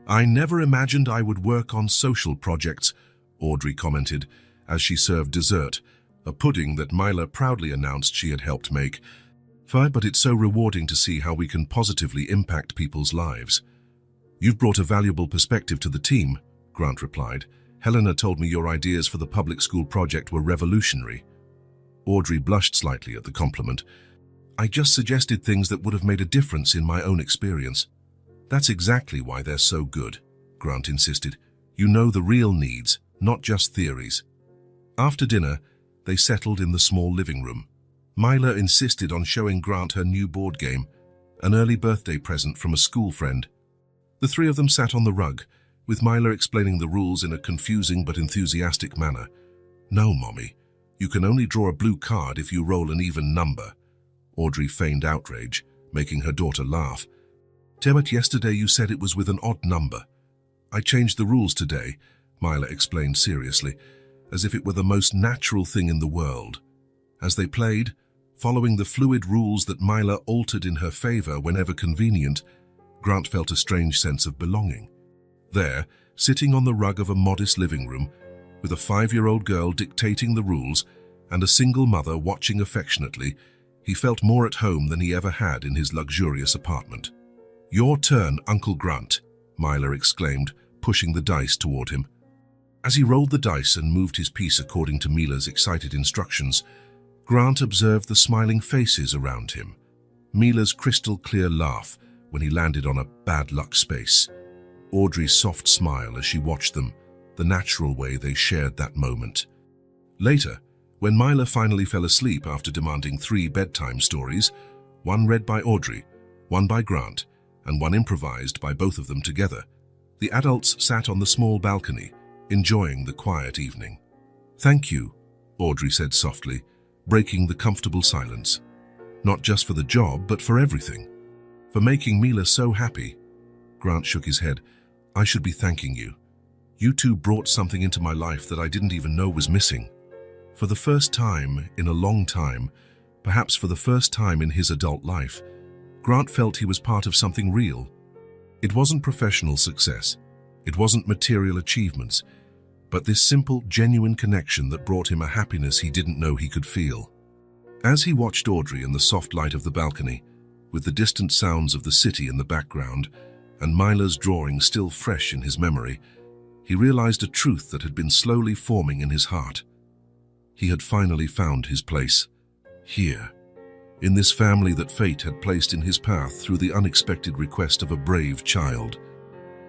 "I never imagined I would work on social projects," Audrey commented as she served dessert, a pudding that Myla proudly announced she had helped make. "But it's so rewarding to see how we can positively impact people's lives." "You've brought a valuable perspective to the team," Grant replied. "Helena told me your ideas for the public school project were revolutionary." Audrey blushed slightly at the compliment. "I just suggested things that would have made a difference in my own experience." "That's exactly why they're so good," Grant insisted. "You know the real needs, not just theories." After dinner, they settled in the small living room. Myla insisted on showing Grant her new board game, an early birthday present from a school friend. The three of them sat on the rug, with Myla explaining the rules in a confusing but enthusiastic manner. "No, Mommy, you can only draw a blue card if you roll an even number." Audrey feigned outrage, making her daughter laugh. "But yesterday you said it was with an odd number." "I changed the rules today," Myla explained seriously, as if it were the most natural thing in the world. As they played, following the fluid rules that Myla altered in her favor whenever convenient, Grant felt a strange sense of belonging. There, sitting on the rug of a modest living room, with a 5-year-old girl dictating the rules and a single mother watching affectionately, he felt more at home than he ever had in his luxurious apartment. "Your turn, Uncle Grant," Myla exclaimed, pushing the dice toward him. As he rolled the dice and moved his piece according to Myla's excited instructions, Grant observed the smiling faces around him. Myla's crystal-clear laugh when he landed on a bad luck space. Audrey's soft smile as she watched them, the natural way they shared that moment. Later, when Myla finally fell asleep after demanding 3 bedtime stories, one read by Audrey, one by Grant, and one improvised by both of them together, the adults sat on the small balcony, enjoying the quiet evening. "Thank you," Audrey said softly, breaking the comfortable silence. "Not just for the job, but for everything. For making Myla so happy." Grant shook his head. "I should be thanking you. You two brought something into my life that I didn't even know was missing." For the first time in a long time, perhaps for the first time in his adult life, Grant felt he was part of something real. It wasn't professional success. It wasn't material achievements, but this simple, genuine connection that brought him a happiness he didn't know he could feel. As he watched Audrey in the soft light of the balcony, with the distant sounds of the city in the background, and Myla's drawing still fresh in his memory, he realized a truth that had been slowly forming in his heart. He had finally found his place. Here, in this family that fate had placed in his path through the unexpected request of a brave child.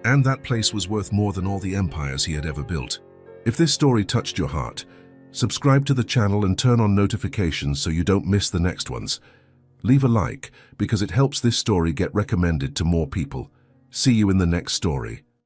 And that place was worth more than all the empires he had ever built. If this story touched your heart, subscribe to the channel and turn on notifications so you don't miss the next ones. Leave a like because it helps this story get recommended to more people. See you in the next story.